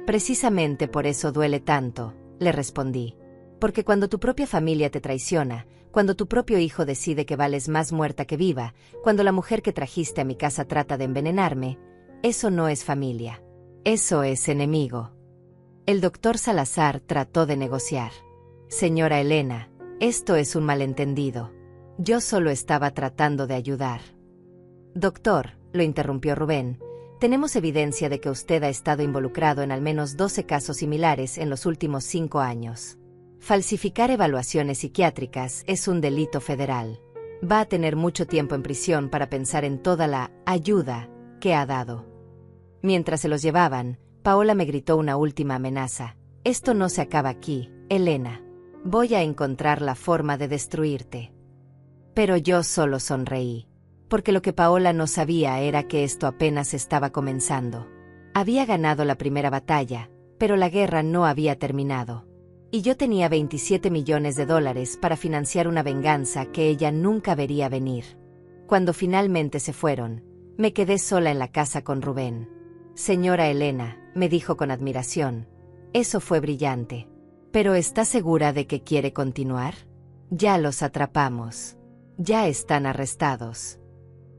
«Precisamente por eso duele tanto», le respondí. «Porque cuando tu propia familia te traiciona, cuando tu propio hijo decide que vales más muerta que viva, cuando la mujer que trajiste a mi casa trata de envenenarme, eso no es familia. Eso es enemigo». El doctor Salazar trató de negociar. «Señora Elena, esto es un malentendido. Yo solo estaba tratando de ayudar». «Doctor», lo interrumpió Rubén, «tenemos evidencia de que usted ha estado involucrado en al menos 12 casos similares en los últimos 5 años. Falsificar evaluaciones psiquiátricas es un delito federal. Va a tener mucho tiempo en prisión para pensar en toda la ayuda que ha dado». Mientras se los llevaban, Paola me gritó una última amenaza: «Esto no se acaba aquí, Elena. Voy a encontrar la forma de destruirte». Pero yo solo sonreí. Porque lo que Paola no sabía era que esto apenas estaba comenzando. Había ganado la primera batalla, pero la guerra no había terminado. Y yo tenía $27 millones para financiar una venganza que ella nunca vería venir. Cuando finalmente se fueron, me quedé sola en la casa con Rubén. «Señora Elena», me dijo con admiración, «eso fue brillante. ¿Pero está segura de que quiere continuar? Ya los atrapamos. Ya están arrestados».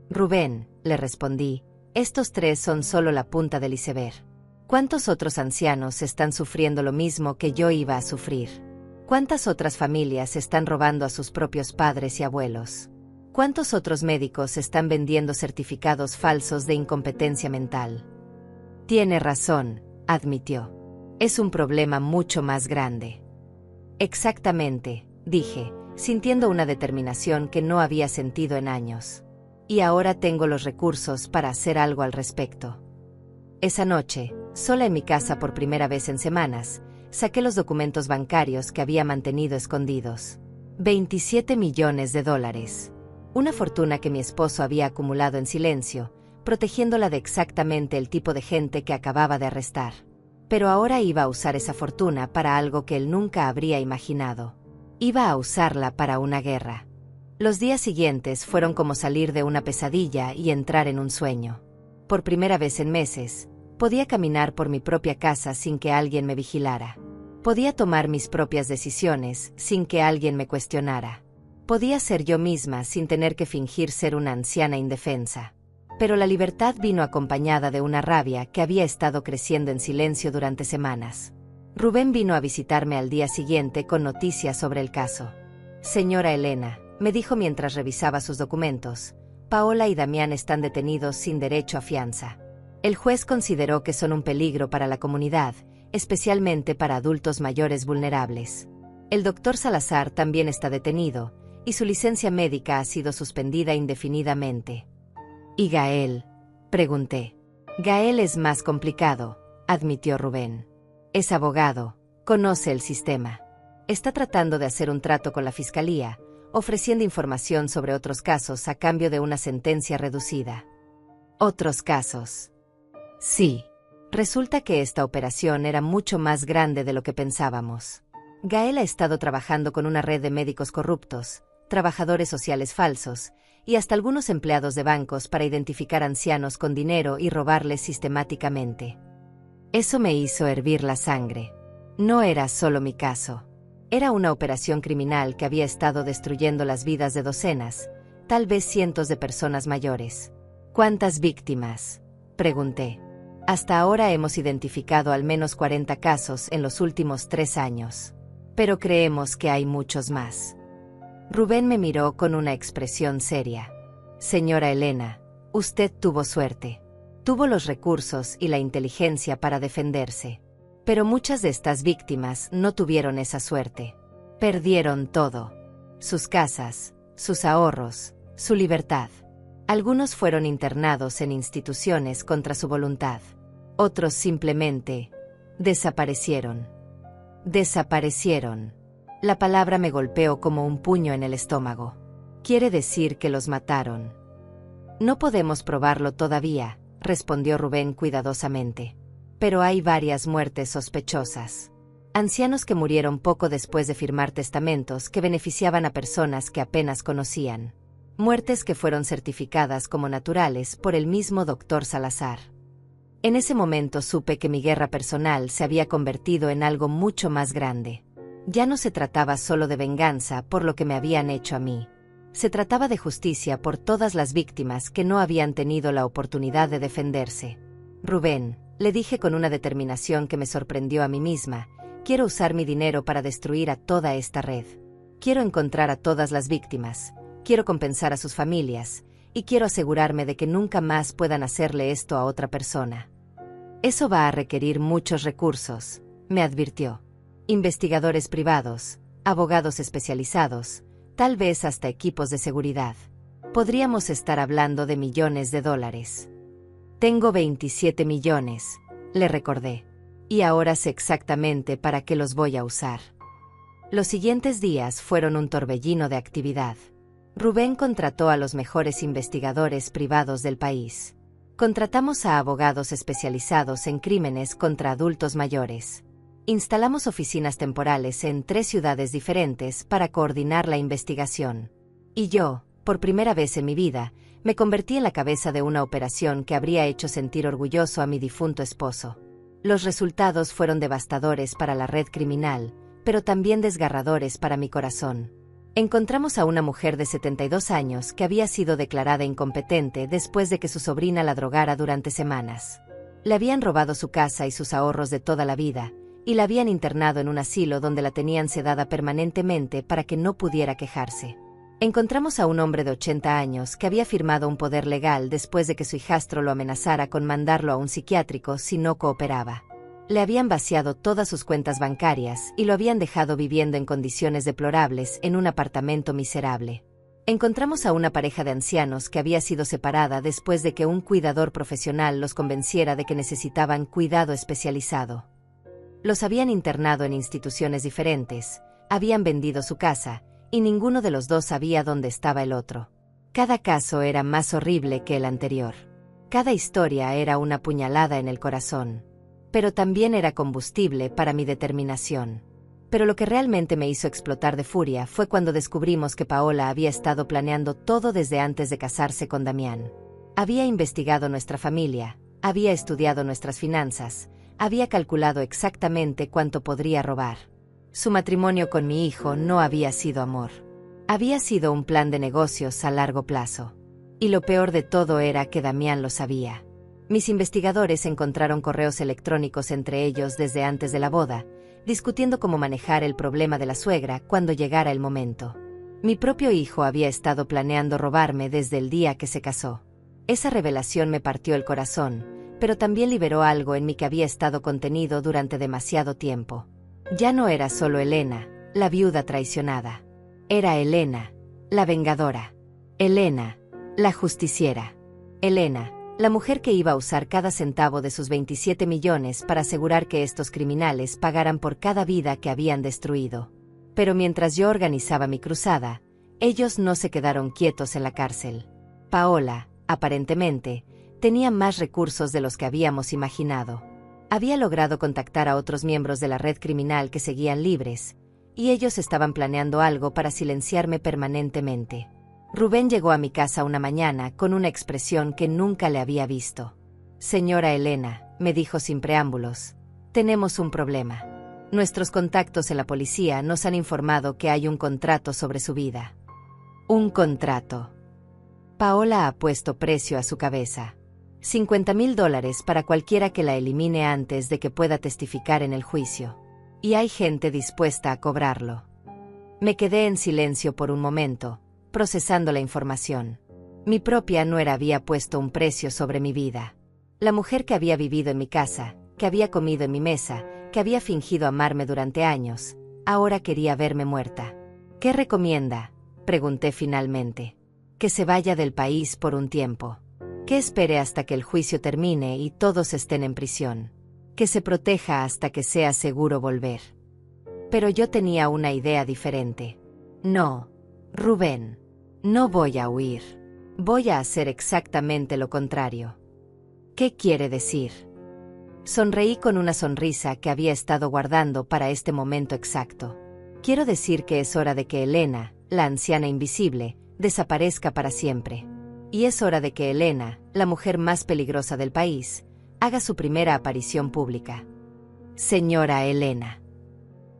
«Rubén», le respondí, Estos 3 son solo la punta del iceberg. ¿Cuántos otros ancianos están sufriendo lo mismo que yo iba a sufrir? ¿Cuántas otras familias están robando a sus propios padres y abuelos? ¿Cuántos otros médicos están vendiendo certificados falsos de incompetencia mental? Tiene razón, admitió. Es un problema mucho más grande. Exactamente, dije, sintiendo una determinación que no había sentido en años. Y ahora tengo los recursos para hacer algo al respecto. Esa noche, sola en mi casa por primera vez en semanas, saqué los documentos bancarios que había mantenido escondidos. 27 millones de dólares. Una fortuna que mi esposo había acumulado en silencio, protegiéndola de exactamente el tipo de gente que acababa de arrestar. Pero ahora iba a usar esa fortuna para algo que él nunca habría imaginado. Iba a usarla para una guerra. Los días siguientes fueron como salir de una pesadilla y entrar en un sueño. Por primera vez en meses, podía caminar por mi propia casa sin que alguien me vigilara. Podía tomar mis propias decisiones sin que alguien me cuestionara. Podía ser yo misma sin tener que fingir ser una anciana indefensa. Pero la libertad vino acompañada de una rabia que había estado creciendo en silencio durante semanas. Rubén vino a visitarme al día siguiente con noticias sobre el caso. Señora Elena, me dijo mientras revisaba sus documentos, Paola y Damián están detenidos sin derecho a fianza. El juez consideró que son un peligro para la comunidad, especialmente para adultos mayores vulnerables. El doctor Salazar también está detenido, y su licencia médica ha sido suspendida indefinidamente. ¿Y Gael? Pregunté. Gael es más complicado, admitió Rubén. Es abogado, conoce el sistema. Está tratando de hacer un trato con la fiscalía, ofreciendo información sobre otros casos a cambio de una sentencia reducida. ¿Otros casos? Sí. Resulta que esta operación era mucho más grande de lo que pensábamos. Gael ha estado trabajando con una red de médicos corruptos, trabajadores sociales falsos, y hasta algunos empleados de bancos para identificar ancianos con dinero y robarles sistemáticamente. Eso me hizo hervir la sangre. No era solo mi caso. Era una operación criminal que había estado destruyendo las vidas de docenas, tal vez cientos de personas mayores. ¿Cuántas víctimas?, pregunté. Hasta ahora hemos identificado al menos 40 casos en los últimos 3 años. Pero creemos que hay muchos más. Rubén me miró con una expresión seria. Señora Elena, usted tuvo suerte. Tuvo los recursos y la inteligencia para defenderse. Pero muchas de estas víctimas no tuvieron esa suerte. Perdieron todo. Sus casas, sus ahorros, su libertad. Algunos fueron internados en instituciones contra su voluntad. Otros simplemente desaparecieron. Desaparecieron. La palabra me golpeó como un puño en el estómago. Quiere decir que los mataron. No podemos probarlo todavía, respondió Rubén cuidadosamente. Pero hay varias muertes sospechosas. Ancianos que murieron poco después de firmar testamentos que beneficiaban a personas que apenas conocían. Muertes que fueron certificadas como naturales por el mismo doctor Salazar. En ese momento supe que mi guerra personal se había convertido en algo mucho más grande. Ya no se trataba solo de venganza por lo que me habían hecho a mí. Se trataba de justicia por todas las víctimas que no habían tenido la oportunidad de defenderse. Rubén, le dije con una determinación que me sorprendió a mí misma, quiero usar mi dinero para destruir a toda esta red. Quiero encontrar a todas las víctimas, quiero compensar a sus familias, y quiero asegurarme de que nunca más puedan hacerle esto a otra persona. Eso va a requerir muchos recursos, me advirtió. Investigadores privados, abogados especializados, tal vez hasta equipos de seguridad. Podríamos estar hablando de millones de dólares. Tengo 27 millones, le recordé. Y ahora sé exactamente para qué los voy a usar. Los siguientes días fueron un torbellino de actividad. Rubén contrató a los mejores investigadores privados del país. Contratamos a abogados especializados en crímenes contra adultos mayores. Instalamos oficinas temporales en 3 ciudades diferentes para coordinar la investigación. Y yo, por primera vez en mi vida, me convertí en la cabeza de una operación que habría hecho sentir orgulloso a mi difunto esposo. Los resultados fueron devastadores para la red criminal, pero también desgarradores para mi corazón. Encontramos a una mujer de 72 años que había sido declarada incompetente después de que su sobrina la drogara durante semanas. Le habían robado su casa y sus ahorros de toda la vida, y la habían internado en un asilo donde la tenían sedada permanentemente para que no pudiera quejarse. Encontramos a un hombre de 80 años que había firmado un poder legal después de que su hijastro lo amenazara con mandarlo a un psiquiátrico si no cooperaba. Le habían vaciado todas sus cuentas bancarias y lo habían dejado viviendo en condiciones deplorables en un apartamento miserable. Encontramos a una pareja de ancianos que había sido separada después de que un cuidador profesional los convenciera de que necesitaban cuidado especializado. Los habían internado en instituciones diferentes, habían vendido su casa, y ninguno de los dos sabía dónde estaba el otro. Cada caso era más horrible que el anterior. Cada historia era una puñalada en el corazón. Pero también era combustible para mi determinación. Pero lo que realmente me hizo explotar de furia fue cuando descubrimos que Paola había estado planeando todo desde antes de casarse con Damián. Había investigado nuestra familia, había estudiado nuestras finanzas, había calculado exactamente cuánto podría robar. Su matrimonio con mi hijo no había sido amor. Había sido un plan de negocios a largo plazo. Y lo peor de todo era que Damián lo sabía. Mis investigadores encontraron correos electrónicos entre ellos desde antes de la boda, discutiendo cómo manejar el problema de la suegra cuando llegara el momento. Mi propio hijo había estado planeando robarme desde el día que se casó. Esa revelación me partió el corazón, pero también liberó algo en mí que había estado contenido durante demasiado tiempo. Ya no era solo Elena, la viuda traicionada. Era Elena, la vengadora. Elena, la justiciera. Elena, la mujer que iba a usar cada centavo de sus 27 millones para asegurar que estos criminales pagaran por cada vida que habían destruido. Pero mientras yo organizaba mi cruzada, ellos no se quedaron quietos en la cárcel. Paola, aparentemente, tenía más recursos de los que habíamos imaginado. Había logrado contactar a otros miembros de la red criminal que seguían libres, y ellos estaban planeando algo para silenciarme permanentemente. Rubén llegó a mi casa una mañana con una expresión que nunca le había visto. «Señora Elena», me dijo sin preámbulos, «tenemos un problema. Nuestros contactos en la policía nos han informado que hay un contrato sobre su vida». «¿Un contrato?» Paola ha puesto precio a su cabeza. $50,000 para cualquiera que la elimine antes de que pueda testificar en el juicio. Y hay gente dispuesta a cobrarlo. Me quedé en silencio por un momento, procesando la información. Mi propia nuera había puesto un precio sobre mi vida. La mujer que había vivido en mi casa, que había comido en mi mesa, que había fingido amarme durante años, ahora quería verme muerta. «¿Qué recomienda?», pregunté finalmente. «Que se vaya del país por un tiempo. Que espere hasta que el juicio termine y todos estén en prisión. Que se proteja hasta que sea seguro volver». Pero yo tenía una idea diferente. «No, Rubén. No voy a huir. Voy a hacer exactamente lo contrario». «¿Qué quiere decir?». Sonreí con una sonrisa que había estado guardando para este momento exacto. «Quiero decir que es hora de que Elena, la anciana invisible, desaparezca para siempre. Y es hora de que Elena, la mujer más peligrosa del país, haga su primera aparición pública». «Señora Elena».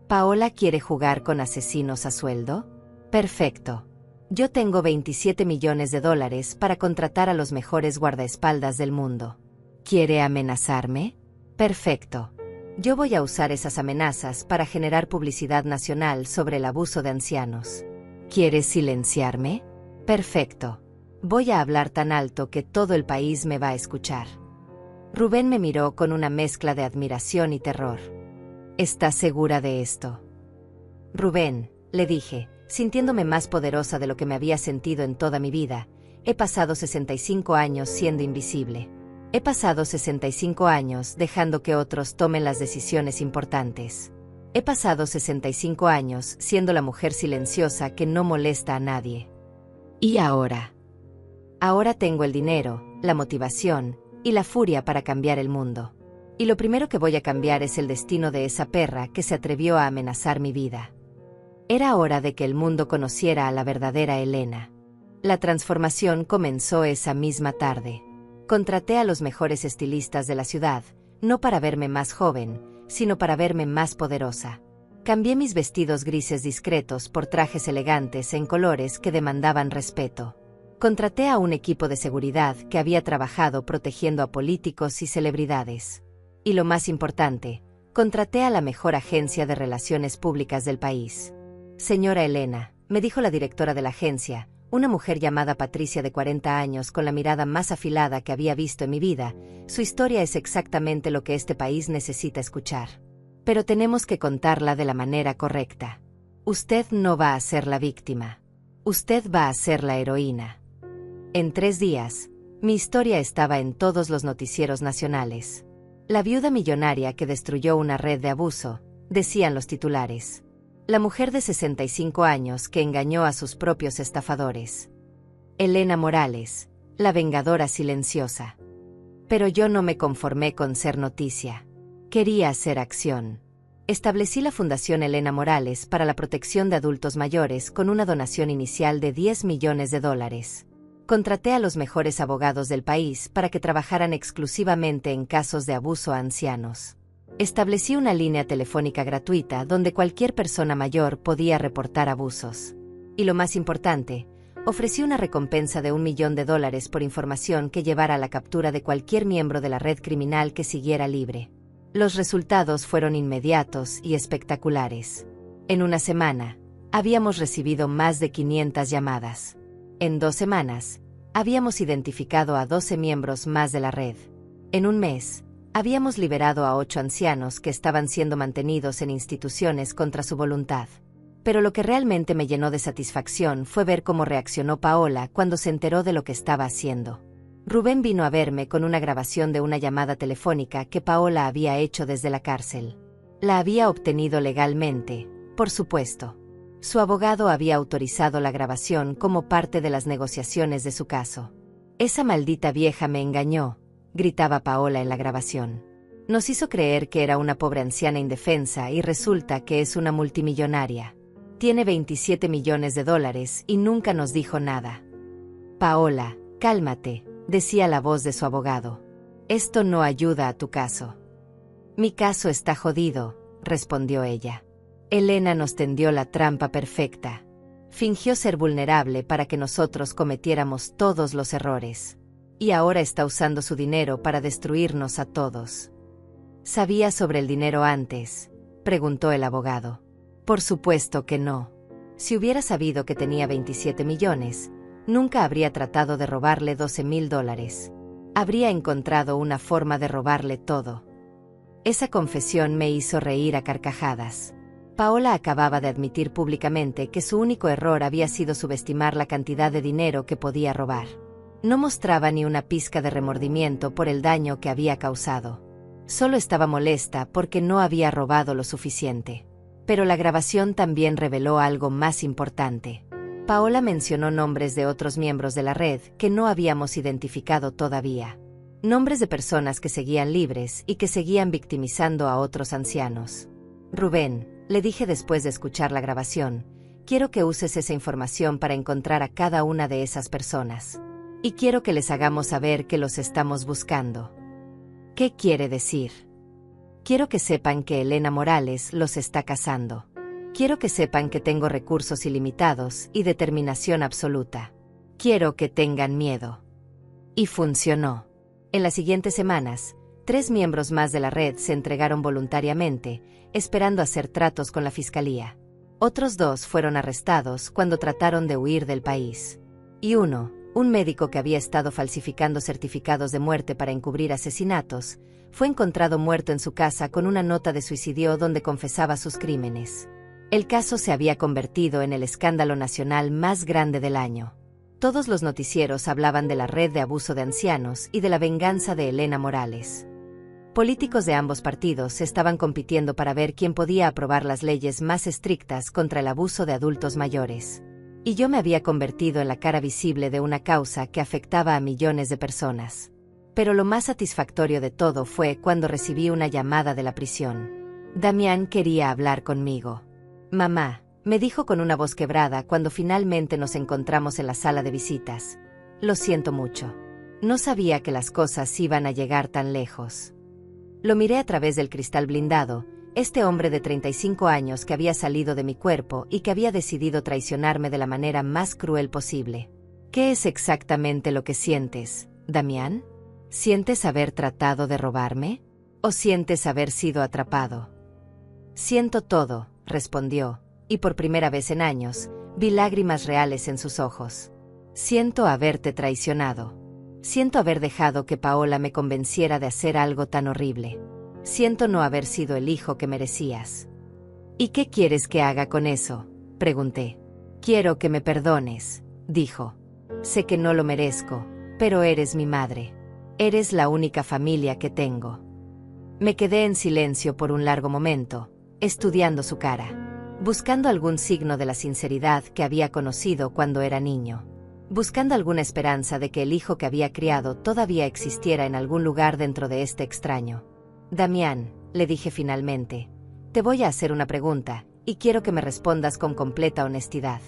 «¿Paola quiere jugar con asesinos a sueldo?». «Perfecto. Yo tengo $27 millones para contratar a los mejores guardaespaldas del mundo». «¿Quiere amenazarme?». «Perfecto. Yo voy a usar esas amenazas para generar publicidad nacional sobre el abuso de ancianos». «¿Quiere silenciarme?». «Perfecto. Voy a hablar tan alto que todo el país me va a escuchar». Rubén me miró con una mezcla de admiración y terror. «¿Estás segura de esto?». «Rubén», le dije, sintiéndome más poderosa de lo que me había sentido en toda mi vida, «he pasado 65 años siendo invisible. He pasado 65 años dejando que otros tomen las decisiones importantes. He pasado 65 años siendo la mujer silenciosa que no molesta a nadie. ¿Y ahora? Ahora tengo el dinero, la motivación y la furia para cambiar el mundo. Y lo primero que voy a cambiar es el destino de esa perra que se atrevió a amenazar mi vida». Era hora de que el mundo conociera a la verdadera Elena. La transformación comenzó esa misma tarde. Contraté a los mejores estilistas de la ciudad, no para verme más joven, sino para verme más poderosa. Cambié mis vestidos grises discretos por trajes elegantes en colores que demandaban respeto. Contraté a un equipo de seguridad que había trabajado protegiendo a políticos y celebridades. Y lo más importante, contraté a la mejor agencia de relaciones públicas del país. Señora Elena, me dijo la directora de la agencia, una mujer llamada Patricia de 40 años con la mirada más afilada que había visto en mi vida, su historia es exactamente lo que este país necesita escuchar. Pero tenemos que contarla de la manera correcta. Usted no va a ser la víctima. Usted va a ser la heroína. En 3 días, mi historia estaba en todos los noticieros nacionales. La viuda millonaria que destruyó una red de abuso, decían los titulares. La mujer de 65 años que engañó a sus propios estafadores. Elena Morales, la vengadora silenciosa. Pero yo no me conformé con ser noticia. Quería hacer acción. Establecí la Fundación Elena Morales para la protección de adultos mayores con una donación inicial de $10 millones. Contraté a los mejores abogados del país para que trabajaran exclusivamente en casos de abuso a ancianos. Establecí una línea telefónica gratuita donde cualquier persona mayor podía reportar abusos. Y lo más importante, ofrecí una recompensa de $1 millón por información que llevara a la captura de cualquier miembro de la red criminal que siguiera libre. Los resultados fueron inmediatos y espectaculares. En una semana, habíamos recibido más de 500 llamadas. En 2 semanas, habíamos identificado a 12 miembros más de la red. En un mes, habíamos liberado a 8 ancianos que estaban siendo mantenidos en instituciones contra su voluntad. Pero lo que realmente me llenó de satisfacción fue ver cómo reaccionó Paola cuando se enteró de lo que estaba haciendo. Rubén vino a verme con una grabación de una llamada telefónica que Paola había hecho desde la cárcel. La había obtenido legalmente, por supuesto. Su abogado había autorizado la grabación como parte de las negociaciones de su caso. «Esa maldita vieja me engañó», gritaba Paola en la grabación. «Nos hizo creer que era una pobre anciana indefensa y resulta que es una multimillonaria. Tiene $27 millones y nunca nos dijo nada». «Paola, cálmate», decía la voz de su abogado. «Esto no ayuda a tu caso». «Mi caso está jodido», respondió ella. Elena nos tendió la trampa perfecta. Fingió ser vulnerable para que nosotros cometiéramos todos los errores. Y ahora está usando su dinero para destruirnos a todos. ¿Sabía sobre el dinero antes?, preguntó el abogado. Por supuesto que no. Si hubiera sabido que tenía 27 millones, nunca habría tratado de robarle $12,000. Habría encontrado una forma de robarle todo. Esa confesión me hizo reír a carcajadas. Paola acababa de admitir públicamente que su único error había sido subestimar la cantidad de dinero que podía robar. No mostraba ni una pizca de remordimiento por el daño que había causado. Solo estaba molesta porque no había robado lo suficiente. Pero la grabación también reveló algo más importante. Paola mencionó nombres de otros miembros de la red que no habíamos identificado todavía. Nombres de personas que seguían libres y que seguían victimizando a otros ancianos. Rubén, le dije después de escuchar la grabación, quiero que uses esa información para encontrar a cada una de esas personas. Y quiero que les hagamos saber que los estamos buscando. ¿Qué quiere decir? Quiero que sepan que Elena Morales los está cazando. Quiero que sepan que tengo recursos ilimitados y determinación absoluta. Quiero que tengan miedo. Y funcionó. En las siguientes semanas, 3 miembros más de la red se entregaron voluntariamente, esperando hacer tratos con la fiscalía. Otros 2 fueron arrestados cuando trataron de huir del país. Y un médico que había estado falsificando certificados de muerte para encubrir asesinatos, fue encontrado muerto en su casa con una nota de suicidio donde confesaba sus crímenes. El caso se había convertido en el escándalo nacional más grande del año. Todos los noticieros hablaban de la red de abuso de ancianos y de la venganza de Elena Morales. Políticos de ambos partidos estaban compitiendo para ver quién podía aprobar las leyes más estrictas contra el abuso de adultos mayores. Y yo me había convertido en la cara visible de una causa que afectaba a millones de personas. Pero lo más satisfactorio de todo fue cuando recibí una llamada de la prisión. Damián quería hablar conmigo. «Mamá», me dijo con una voz quebrada cuando finalmente nos encontramos en la sala de visitas. «Lo siento mucho. No sabía que las cosas iban a llegar tan lejos». Lo miré a través del cristal blindado, Este hombre de 35 años que había salido de mi cuerpo y que había decidido traicionarme de la manera más cruel posible. ¿Qué es exactamente lo que sientes, Damián? ¿Sientes haber tratado de robarme? ¿O sientes haber sido atrapado? Siento todo, respondió, y por primera vez en años, vi lágrimas reales en sus ojos. Siento haberte traicionado. Siento haber dejado que Paola me convenciera de hacer algo tan horrible. Siento no haber sido el hijo que merecías. ¿Y qué quieres que haga con eso?, pregunté. Quiero que me perdones, dijo. Sé que no lo merezco, pero eres mi madre. Eres la única familia que tengo. Me quedé en silencio por un largo momento, estudiando su cara, buscando algún signo de la sinceridad que había conocido cuando era niño, buscando alguna esperanza de que el hijo que había criado todavía existiera en algún lugar dentro de este extraño. Damián, le dije finalmente, te voy a hacer una pregunta, y quiero que me respondas con completa honestidad.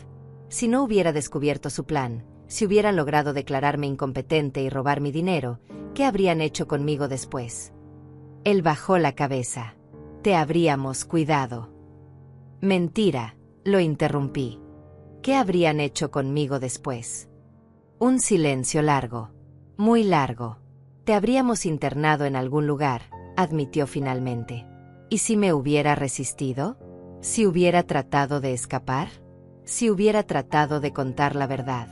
Si no hubiera descubierto su plan, si hubieran logrado declararme incompetente y robar mi dinero, ¿qué habrían hecho conmigo después? Él bajó la cabeza. Te habríamos cuidado. Mentira, lo interrumpí. ¿Qué habrían hecho conmigo después? Un silencio largo. Muy largo. Te habríamos internado en algún lugar, admitió finalmente. ¿Y si me hubiera resistido? ¿Si hubiera tratado de escapar? ¿Si hubiera tratado de contar la verdad?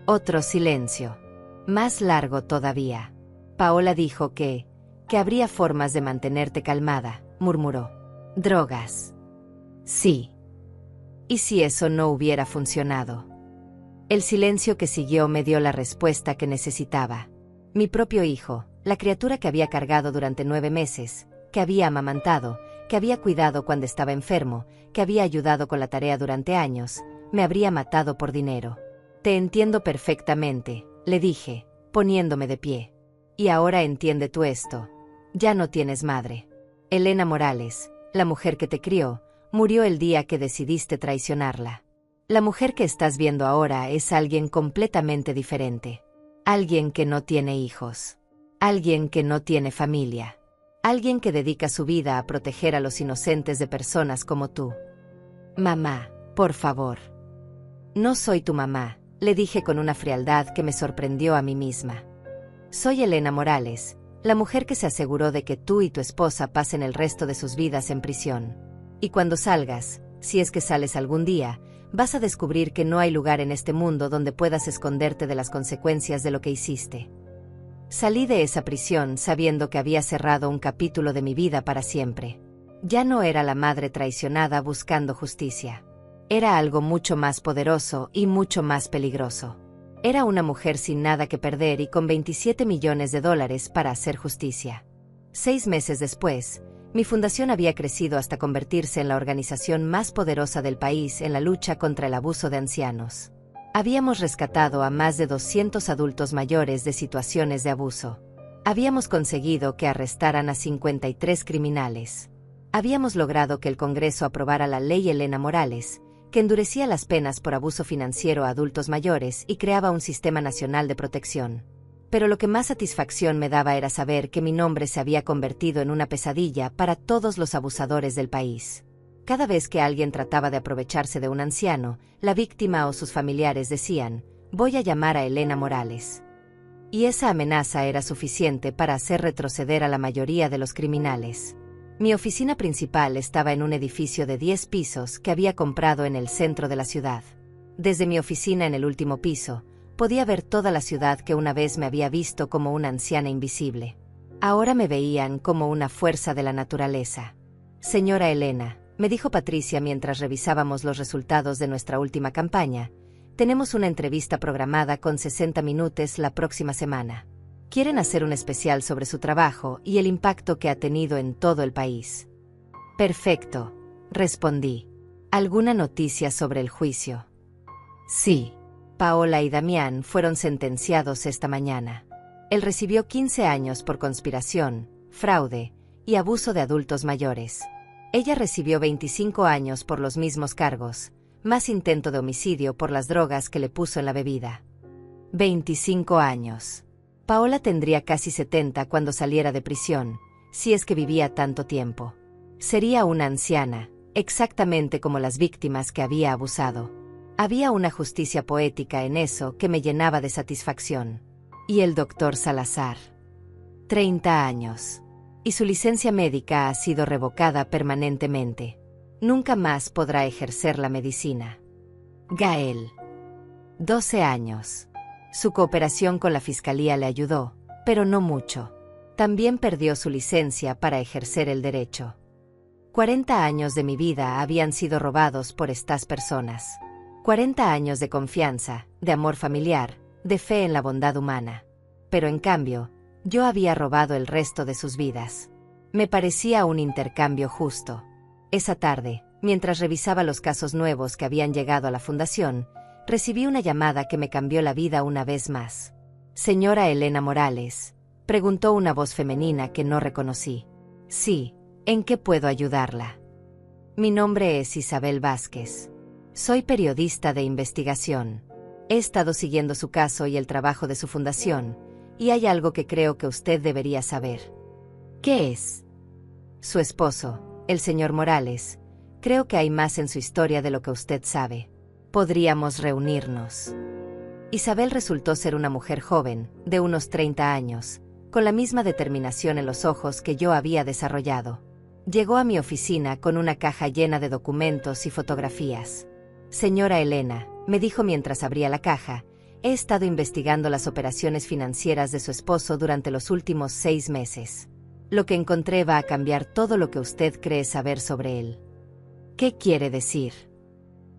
Otro silencio. Más largo todavía. Paola dijo que habría formas de mantenerte calmada, murmuró. ¿Drogas? Sí. ¿Y si eso no hubiera funcionado? El silencio que siguió me dio la respuesta que necesitaba. Mi propio hijo, la criatura que había cargado durante 9 meses, que había amamantado, que había cuidado cuando estaba enfermo, que había ayudado con la tarea durante años, me habría matado por dinero. Te entiendo perfectamente, le dije, poniéndome de pie. Y ahora entiende tú esto. Ya no tienes madre. Elena Morales, la mujer que te crió, murió el día que decidiste traicionarla. La mujer que estás viendo ahora es alguien completamente diferente. Alguien que no tiene hijos. Alguien que no tiene familia. Alguien que dedica su vida a proteger a los inocentes de personas como tú. Mamá, por favor. No soy tu mamá, le dije con una frialdad que me sorprendió a mí misma. Soy Elena Morales, la mujer que se aseguró de que tú y tu esposa pasen el resto de sus vidas en prisión. Y cuando salgas, si es que sales algún día, vas a descubrir que no hay lugar en este mundo donde puedas esconderte de las consecuencias de lo que hiciste. Salí de esa prisión sabiendo que había cerrado un capítulo de mi vida para siempre. Ya no era la madre traicionada buscando justicia. Era algo mucho más poderoso y mucho más peligroso. Era una mujer sin nada que perder y con $27 millones para hacer justicia. 6 meses después, mi fundación había crecido hasta convertirse en la organización más poderosa del país en la lucha contra el abuso de ancianos. Habíamos rescatado a más de 200 adultos mayores de situaciones de abuso. Habíamos conseguido que arrestaran a 53 criminales. Habíamos logrado que el Congreso aprobara la ley Elena Morales, que endurecía las penas por abuso financiero a adultos mayores y creaba un sistema nacional de protección. Pero lo que más satisfacción me daba era saber que mi nombre se había convertido en una pesadilla para todos los abusadores del país. Cada vez que alguien trataba de aprovecharse de un anciano, la víctima o sus familiares decían, voy a llamar a Elena Morales. Y esa amenaza era suficiente para hacer retroceder a la mayoría de los criminales. Mi oficina principal estaba en un edificio de 10 pisos que había comprado en el centro de la ciudad. Desde mi oficina en el último piso, podía ver toda la ciudad que una vez me había visto como una anciana invisible. Ahora me veían como una fuerza de la naturaleza. Señora Elena, me dijo Patricia mientras revisábamos los resultados de nuestra última campaña, tenemos una entrevista programada con 60 minutos la próxima semana. Quieren hacer un especial sobre su trabajo y el impacto que ha tenido en todo el país. Perfecto, respondí. ¿Alguna noticia sobre el juicio? Sí. Paola y Damián fueron sentenciados esta mañana. Él recibió 15 años por conspiración, fraude y abuso de adultos mayores. Ella recibió 25 años por los mismos cargos, más intento de homicidio por las drogas que le puso en la bebida. 25 años. Paola tendría casi 70 cuando saliera de prisión, si es que vivía tanto tiempo. Sería una anciana, exactamente como las víctimas que había abusado. Había una justicia poética en eso que me llenaba de satisfacción. Y el doctor Salazar. 30 años. Y su licencia médica ha sido revocada permanentemente. Nunca más podrá ejercer la medicina. Gael. 12 años. Su cooperación con la fiscalía le ayudó, pero no mucho. También perdió su licencia para ejercer el derecho. 40 años de mi vida habían sido robados por estas personas. 40 años de confianza, de amor familiar, de fe en la bondad humana. Pero en cambio, yo había robado el resto de sus vidas. Me parecía un intercambio justo. Esa tarde, mientras revisaba los casos nuevos que habían llegado a la fundación, recibí una llamada que me cambió la vida una vez más. «Señora Elena Morales», preguntó una voz femenina que no reconocí. «Sí, ¿en qué puedo ayudarla?» «Mi nombre es Isabel Vázquez. Soy periodista de investigación. He estado siguiendo su caso y el trabajo de su fundación, y hay algo que creo que usted debería saber». «¿Qué es?» «Su esposo, el señor Morales. Creo que hay más en su historia de lo que usted sabe. Podríamos reunirnos». Isabel resultó ser una mujer joven, de unos 30 años, con la misma determinación en los ojos que yo había desarrollado. Llegó a mi oficina con una caja llena de documentos y fotografías. «Señora Elena», me dijo mientras abría la caja, «he estado investigando las operaciones financieras de su esposo durante los últimos 6 meses. Lo que encontré va a cambiar todo lo que usted cree saber sobre él». «¿Qué quiere decir?»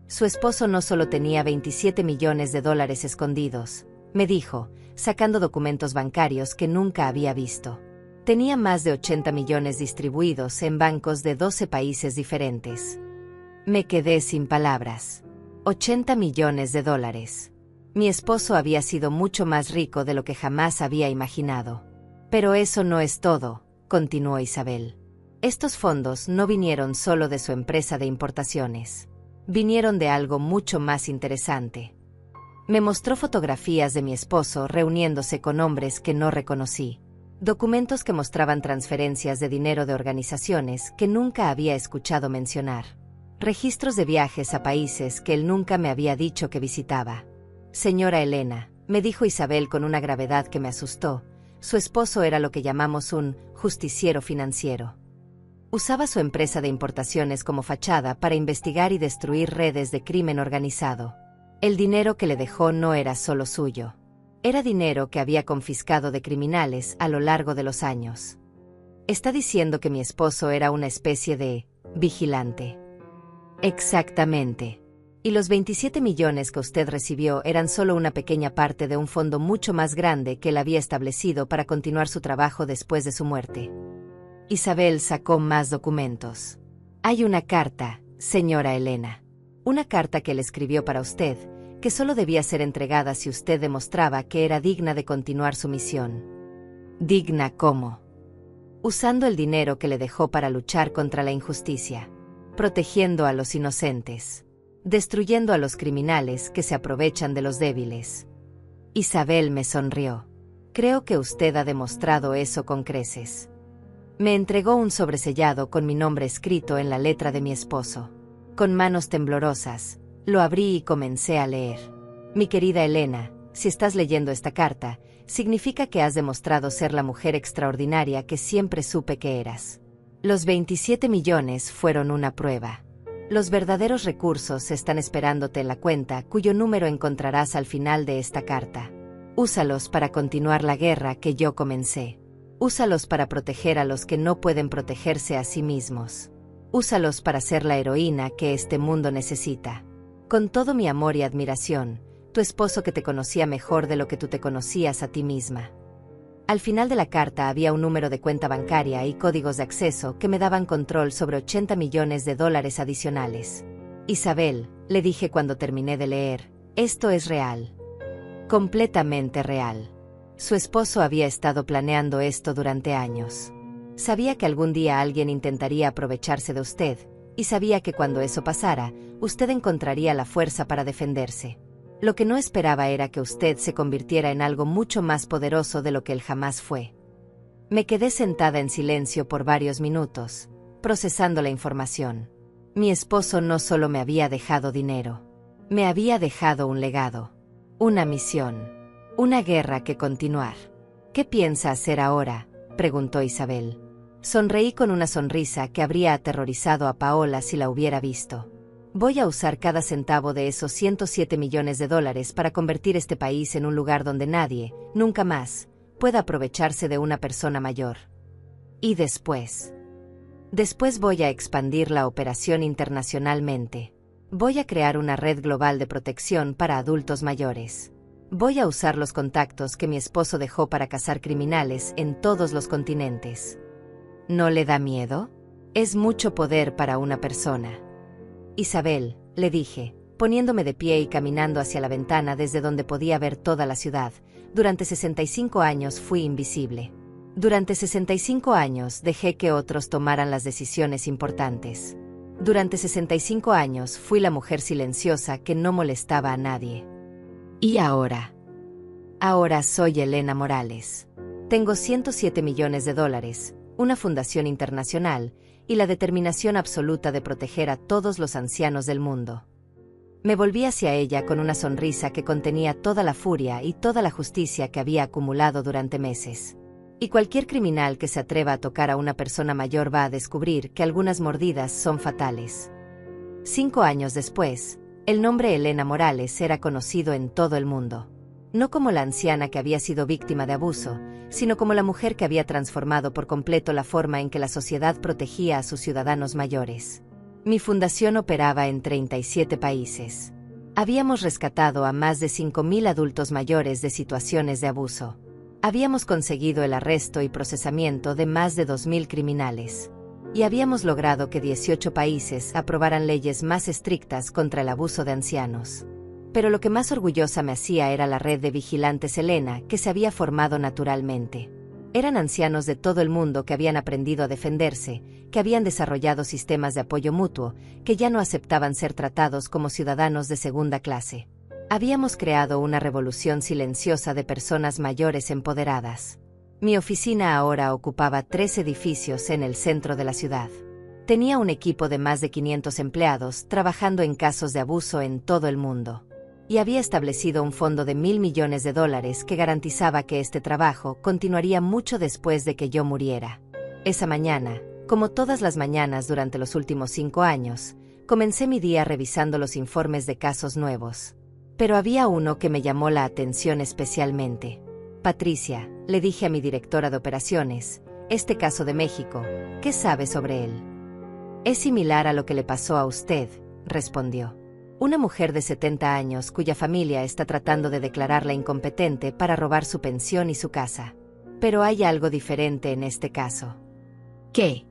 «Su esposo no solo tenía 27 millones de dólares escondidos», me dijo, sacando documentos bancarios que nunca había visto. Tenía más de 80 millones distribuidos en bancos de 12 países diferentes. Me quedé sin palabras. 80 millones de dólares. Mi esposo había sido mucho más rico de lo que jamás había imaginado. «Pero eso no es todo», continuó Isabel. «Estos fondos no vinieron solo de su empresa de importaciones. Vinieron de algo mucho más interesante». Me mostró fotografías de mi esposo reuniéndose con hombres que no reconocí. Documentos que mostraban transferencias de dinero de organizaciones que nunca había escuchado mencionar. Registros de viajes a países que él nunca me había dicho que visitaba. «Señora Elena», me dijo Isabel con una gravedad que me asustó, «su esposo era lo que llamamos un justiciero financiero. Usaba su empresa de importaciones como fachada para investigar y destruir redes de crimen organizado. El dinero que le dejó no era solo suyo. Era dinero que había confiscado de criminales a lo largo de los años». «Está diciendo que mi esposo era una especie de vigilante». «Exactamente. Y los 27 millones que usted recibió eran solo una pequeña parte de un fondo mucho más grande que él había establecido para continuar su trabajo después de su muerte». Isabel sacó más documentos. «Hay una carta, señora Elena. Una carta que él escribió para usted, que solo debía ser entregada si usted demostraba que era digna de continuar su misión». «¿Digna cómo?» «Usando el dinero que le dejó para luchar contra la injusticia, protegiendo a los inocentes, destruyendo a los criminales que se aprovechan de los débiles». Isabel me sonrió. «Creo que usted ha demostrado eso con creces». Me entregó un sobresellado con mi nombre escrito en la letra de mi esposo. Con manos temblorosas, lo abrí y comencé a leer. «Mi querida Elena, si estás leyendo esta carta, significa que has demostrado ser la mujer extraordinaria que siempre supe que eras. Los 27 millones fueron una prueba. Los verdaderos recursos están esperándote en la cuenta cuyo número encontrarás al final de esta carta. Úsalos para continuar la guerra que yo comencé. Úsalos para proteger a los que no pueden protegerse a sí mismos. Úsalos para ser la heroína que este mundo necesita. Con todo mi amor y admiración, tu esposo que te conocía mejor de lo que tú te conocías a ti misma». Al final de la carta había un número de cuenta bancaria y códigos de acceso que me daban control sobre 80 millones de dólares adicionales. «Isabel», le dije cuando terminé de leer, «esto es real. Completamente real. Su esposo había estado planeando esto durante años. Sabía que algún día alguien intentaría aprovecharse de usted, y sabía que cuando eso pasara, usted encontraría la fuerza para defenderse. Lo que no esperaba era que usted se convirtiera en algo mucho más poderoso de lo que él jamás fue». Me quedé sentada en silencio por varios minutos. procesando la información. Mi esposo no solo me había dejado dinero, me había dejado un legado, una misión, una guerra que continuar. ¿Qué piensa hacer ahora?, preguntó Isabel. Sonreí con una sonrisa que habría aterrorizado a Paola si la hubiera visto. Voy a usar cada centavo de esos $107 millones para convertir este país en un lugar donde nadie, nunca más, pueda aprovecharse de una persona mayor. Y después. Después voy a expandir la operación internacionalmente. Voy a crear una red global de protección para adultos mayores. Voy a usar los contactos que mi esposo dejó para cazar criminales en todos los continentes. ¿No le da miedo? Es mucho poder para una persona. Isabel, le dije, poniéndome de pie y caminando hacia la ventana desde donde podía ver toda la ciudad, durante 65 años fui invisible. Durante 65 años dejé que otros tomaran las decisiones importantes. Durante 65 años fui la mujer silenciosa que no molestaba a nadie. ¿Y ahora? Ahora soy Elena Morales. Tengo $107 millones, una fundación internacional, y la determinación absoluta de proteger a todos los ancianos del mundo. Me volví hacia ella con una sonrisa que contenía toda la furia y toda la justicia que había acumulado durante meses. Y cualquier criminal que se atreva a tocar a una persona mayor va a descubrir que algunas mordidas son fatales. 5 años después, el nombre Elena Morales era conocido en todo el mundo. No como la anciana que había sido víctima de abuso, sino como la mujer que había transformado por completo la forma en que la sociedad protegía a sus ciudadanos mayores. Mi fundación operaba en 37 países. Habíamos rescatado a más de 5.000 adultos mayores de situaciones de abuso. Habíamos conseguido el arresto y procesamiento de más de 2.000 criminales. Y habíamos logrado que 18 países aprobaran leyes más estrictas contra el abuso de ancianos. Pero lo que más orgullosa me hacía era la red de vigilantes Elena que se había formado naturalmente. Eran ancianos de todo el mundo que habían aprendido a defenderse, que habían desarrollado sistemas de apoyo mutuo, que ya no aceptaban ser tratados como ciudadanos de segunda clase. Habíamos creado una revolución silenciosa de personas mayores empoderadas. Mi oficina ahora ocupaba 3 edificios en el centro de la ciudad. Tenía un equipo de más de 500 empleados trabajando en casos de abuso en todo el mundo. Y había establecido un fondo de $1.000 millones que garantizaba que este trabajo continuaría mucho después de que yo muriera. Esa mañana, como todas las mañanas durante los últimos 5 años, comencé mi día revisando los informes de casos nuevos. Pero había uno que me llamó la atención especialmente. Patricia, le dije a mi directora de operaciones, este caso de México, ¿qué sabe sobre él? Es similar a lo que le pasó a usted, respondió. Una mujer de 70 años cuya familia está tratando de declararla incompetente para robar su pensión y su casa. Pero hay algo diferente en este caso. ¿Qué?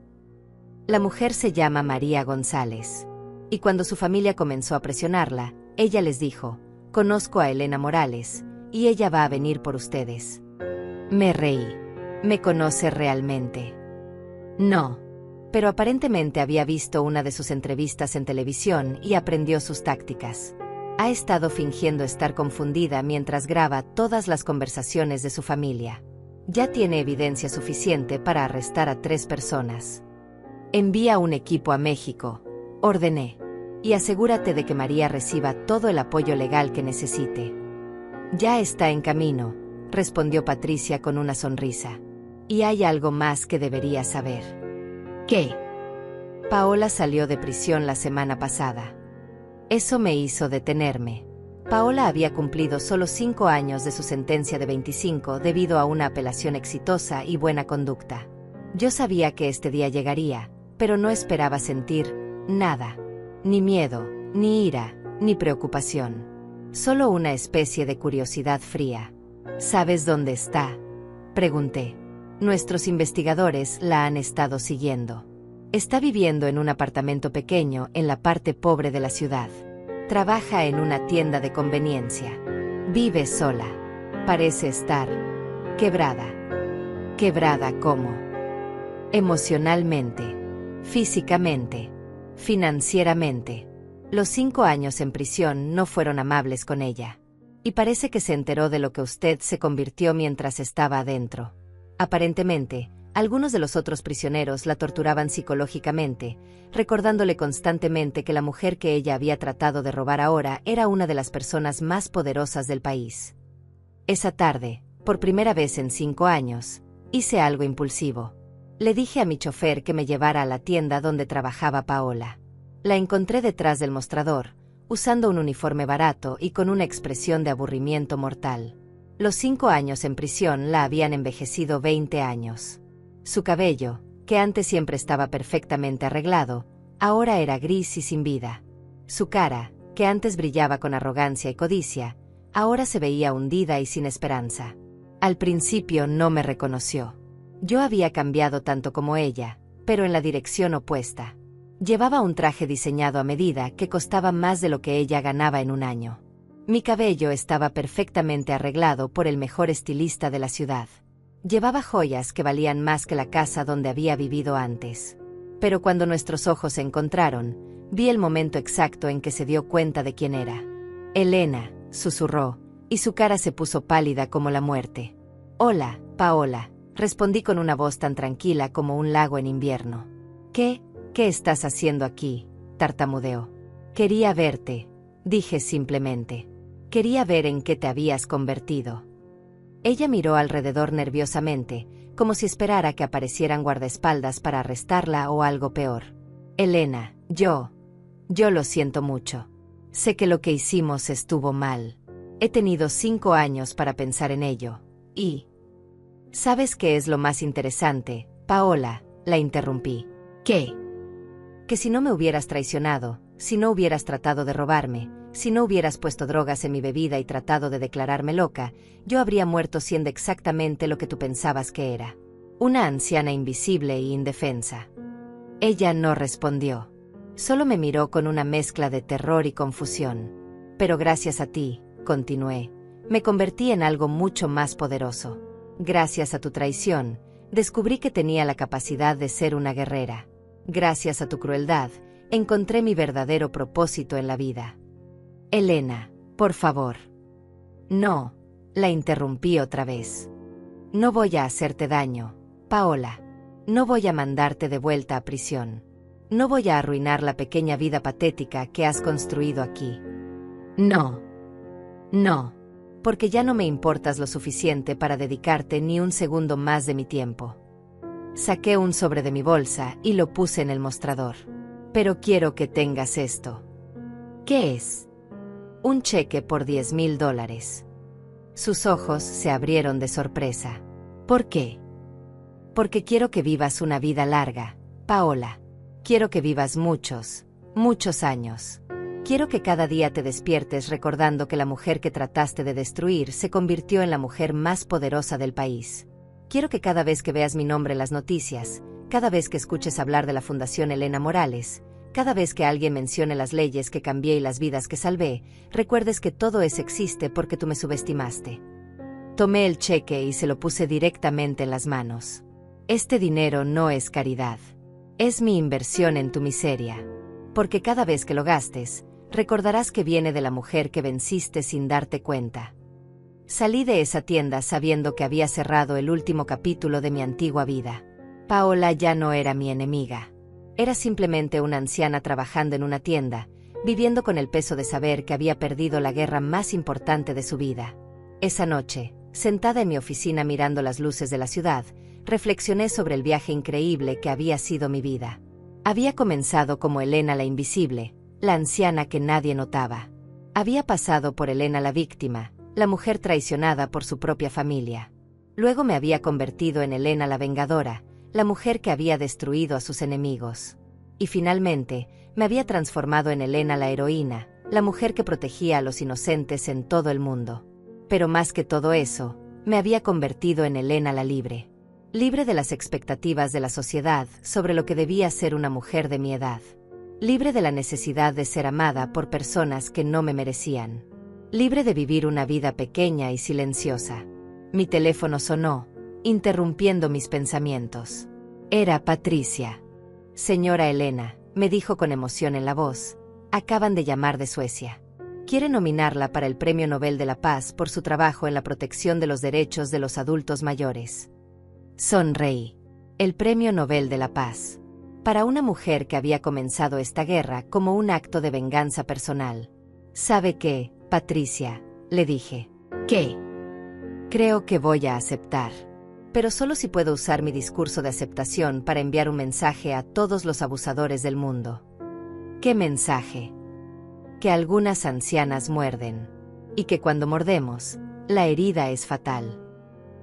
La mujer se llama María González. Y cuando su familia comenzó a presionarla, ella les dijo, conozco a Elena Morales, y ella va a venir por ustedes. Me reí. ¿Me conoce realmente? No. Pero aparentemente había visto una de sus entrevistas en televisión y aprendió sus tácticas. Ha estado fingiendo estar confundida mientras graba todas las conversaciones de su familia. Ya tiene evidencia suficiente para arrestar a 3 personas. Envía un equipo a México, ordené, y asegúrate de que María reciba todo el apoyo legal que necesite. Ya está en camino, respondió Patricia con una sonrisa. Y hay algo más que debería saber. ¿Qué? Paola salió de prisión la semana pasada. Eso me hizo detenerme. Paola había cumplido solo 5 años de su sentencia de 25 debido a una apelación exitosa y buena conducta. Yo sabía que este día llegaría, pero no esperaba sentir nada. Ni miedo, ni ira, ni preocupación. Solo una especie de curiosidad fría. ¿Sabes dónde está?, pregunté. Nuestros investigadores la han estado siguiendo. Está viviendo en un apartamento pequeño en la parte pobre de la ciudad. Trabaja en una tienda de conveniencia. Vive sola. Parece estar quebrada. ¿Quebrada cómo? Emocionalmente, físicamente, financieramente. Los 5 años en prisión no fueron amables con ella. Y parece que se enteró de lo que usted se convirtió mientras estaba adentro. Aparentemente, Algunos de los otros prisioneros la torturaban psicológicamente, recordándole constantemente que la mujer que ella había tratado de robar ahora era una de las personas más poderosas del país. Esa tarde, por primera vez en 5 años, hice algo impulsivo. Le dije a mi chofer que me llevara a la tienda donde trabajaba Paola. La encontré detrás del mostrador, usando un uniforme barato y con una expresión de aburrimiento mortal. Los 5 años en prisión la habían envejecido 20 años. Su cabello, que antes siempre estaba perfectamente arreglado, ahora era gris y sin vida. Su cara, que antes brillaba con arrogancia y codicia, ahora se veía hundida y sin esperanza. Al principio no me reconoció. Yo había cambiado tanto como ella, pero en la dirección opuesta. Llevaba un traje diseñado a medida que costaba más de lo que ella ganaba en un año. Mi cabello estaba perfectamente arreglado por el mejor estilista de la ciudad. Llevaba joyas que valían más que la casa donde había vivido antes. Pero cuando nuestros ojos se encontraron, vi el momento exacto en que se dio cuenta de quién era. Elena, susurró, y su cara se puso pálida como la muerte. Hola, Paola, respondí con una voz tan tranquila como un lago en invierno. ¿Qué estás haciendo aquí?, tartamudeó. Quería verte, dije simplemente. Quería ver en qué te habías convertido. Ella miró alrededor nerviosamente, como si esperara que aparecieran guardaespaldas para arrestarla o algo peor. Elena, yo lo siento mucho. Sé que lo que hicimos estuvo mal. He tenido 5 años para pensar en ello, y... ¿Sabes qué es lo más interesante, Paola?, la interrumpí. ¿Qué? Que si no me hubieras traicionado, si no hubieras tratado de robarme, si no hubieras puesto drogas en mi bebida y tratado de declararme loca, yo habría muerto siendo exactamente lo que tú pensabas que era. Una anciana invisible e indefensa. Ella no respondió. Solo me miró con una mezcla de terror y confusión. Pero gracias a ti, continué, me convertí en algo mucho más poderoso. Gracias a tu traición, descubrí que tenía la capacidad de ser una guerrera. Gracias a tu crueldad, encontré mi verdadero propósito en la vida. Elena, por favor. No, la interrumpí otra vez. No voy a hacerte daño, Paola. No voy a mandarte de vuelta a prisión. No voy a arruinar la pequeña vida patética que has construido aquí. No. Porque ya no me importas lo suficiente para dedicarte ni un segundo más de mi tiempo. Saqué un sobre de mi bolsa y lo puse en el mostrador. Pero quiero que tengas esto. ¿Qué es? Un cheque por $10,000. Sus ojos se abrieron de sorpresa. ¿Por qué? Porque quiero que vivas una vida larga, Paola. Quiero que vivas muchos años. Quiero que cada día te despiertes recordando que la mujer que trataste de destruir se convirtió en la mujer más poderosa del país. Quiero que cada vez que veas mi nombre en las noticias, cada vez que escuches hablar de la Fundación Elena Morales, cada vez que alguien mencione las leyes que cambié y las vidas que salvé, recuerdes que todo eso existe porque tú me subestimaste. Tomé el cheque y se lo puse directamente en las manos. Este dinero no es caridad. Es mi inversión en tu miseria. Porque cada vez que lo gastes, recordarás que viene de la mujer que venciste sin darte cuenta. Salí de esa tienda sabiendo que había cerrado el último capítulo de mi antigua vida. Paola ya no era mi enemiga. Era simplemente una anciana trabajando en una tienda, viviendo con el peso de saber que había perdido la guerra más importante de su vida. Esa noche, sentada en mi oficina mirando las luces de la ciudad, reflexioné sobre el viaje increíble que había sido mi vida. Había comenzado como Elena la invisible, la anciana que nadie notaba. Había pasado por Elena la víctima, la mujer traicionada por su propia familia. Luego me había convertido en Elena la vengadora, la mujer que había destruido a sus enemigos. Y finalmente, me había transformado en Elena la heroína, la mujer que protegía a los inocentes en todo el mundo. Pero más que todo eso, me había convertido en Elena la libre. Libre de las expectativas de la sociedad sobre lo que debía ser una mujer de mi edad. Libre de la necesidad de ser amada por personas que no me merecían. Libre de vivir una vida pequeña y silenciosa. Mi teléfono sonó, interrumpiendo mis pensamientos. Era Patricia. Señora Elena, me dijo con emoción en la voz, acaban de llamar de Suecia. Quiere nominarla para el Premio Nobel de la Paz por su trabajo en la protección de los derechos de los adultos mayores. Sonreí. El Premio Nobel de la Paz. Para una mujer que había comenzado esta guerra como un acto de venganza personal. ¿Sabe qué, Patricia?, le dije. ¿Qué? Creo que voy a aceptar. Pero solo si puedo usar mi discurso de aceptación para enviar un mensaje a todos los abusadores del mundo. ¿Qué mensaje? Que algunas ancianas muerden. Y que cuando mordemos, la herida es fatal.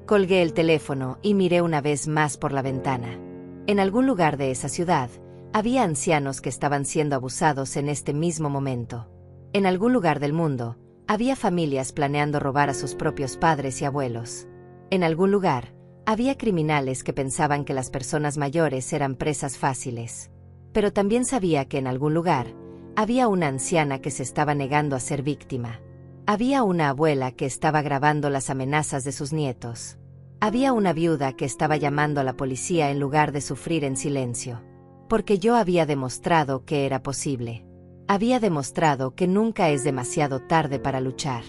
Colgué el teléfono y miré una vez más por la ventana. En algún lugar de esa ciudad, había ancianos que estaban siendo abusados en este mismo momento. En algún lugar del mundo, había familias planeando robar a sus propios padres y abuelos. En algún lugar, había criminales que pensaban que las personas mayores eran presas fáciles. Pero también sabía que en algún lugar, había una anciana que se estaba negando a ser víctima. Había una abuela que estaba grabando las amenazas de sus nietos. Había una viuda que estaba llamando a la policía en lugar de sufrir en silencio. Porque yo había demostrado que era posible. Había demostrado que nunca es demasiado tarde para luchar.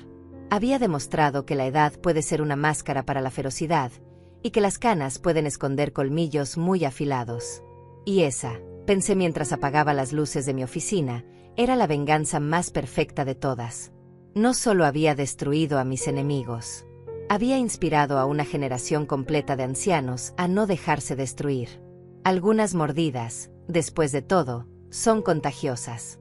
Había demostrado que la edad puede ser una máscara para la ferocidad, y que las canas pueden esconder colmillos muy afilados. Y esa, pensé mientras apagaba las luces de mi oficina, era la venganza más perfecta de todas. No solo había destruido a mis enemigos, había inspirado a una generación completa de ancianos a no dejarse destruir. Algunas mordidas, después de todo, son contagiosas.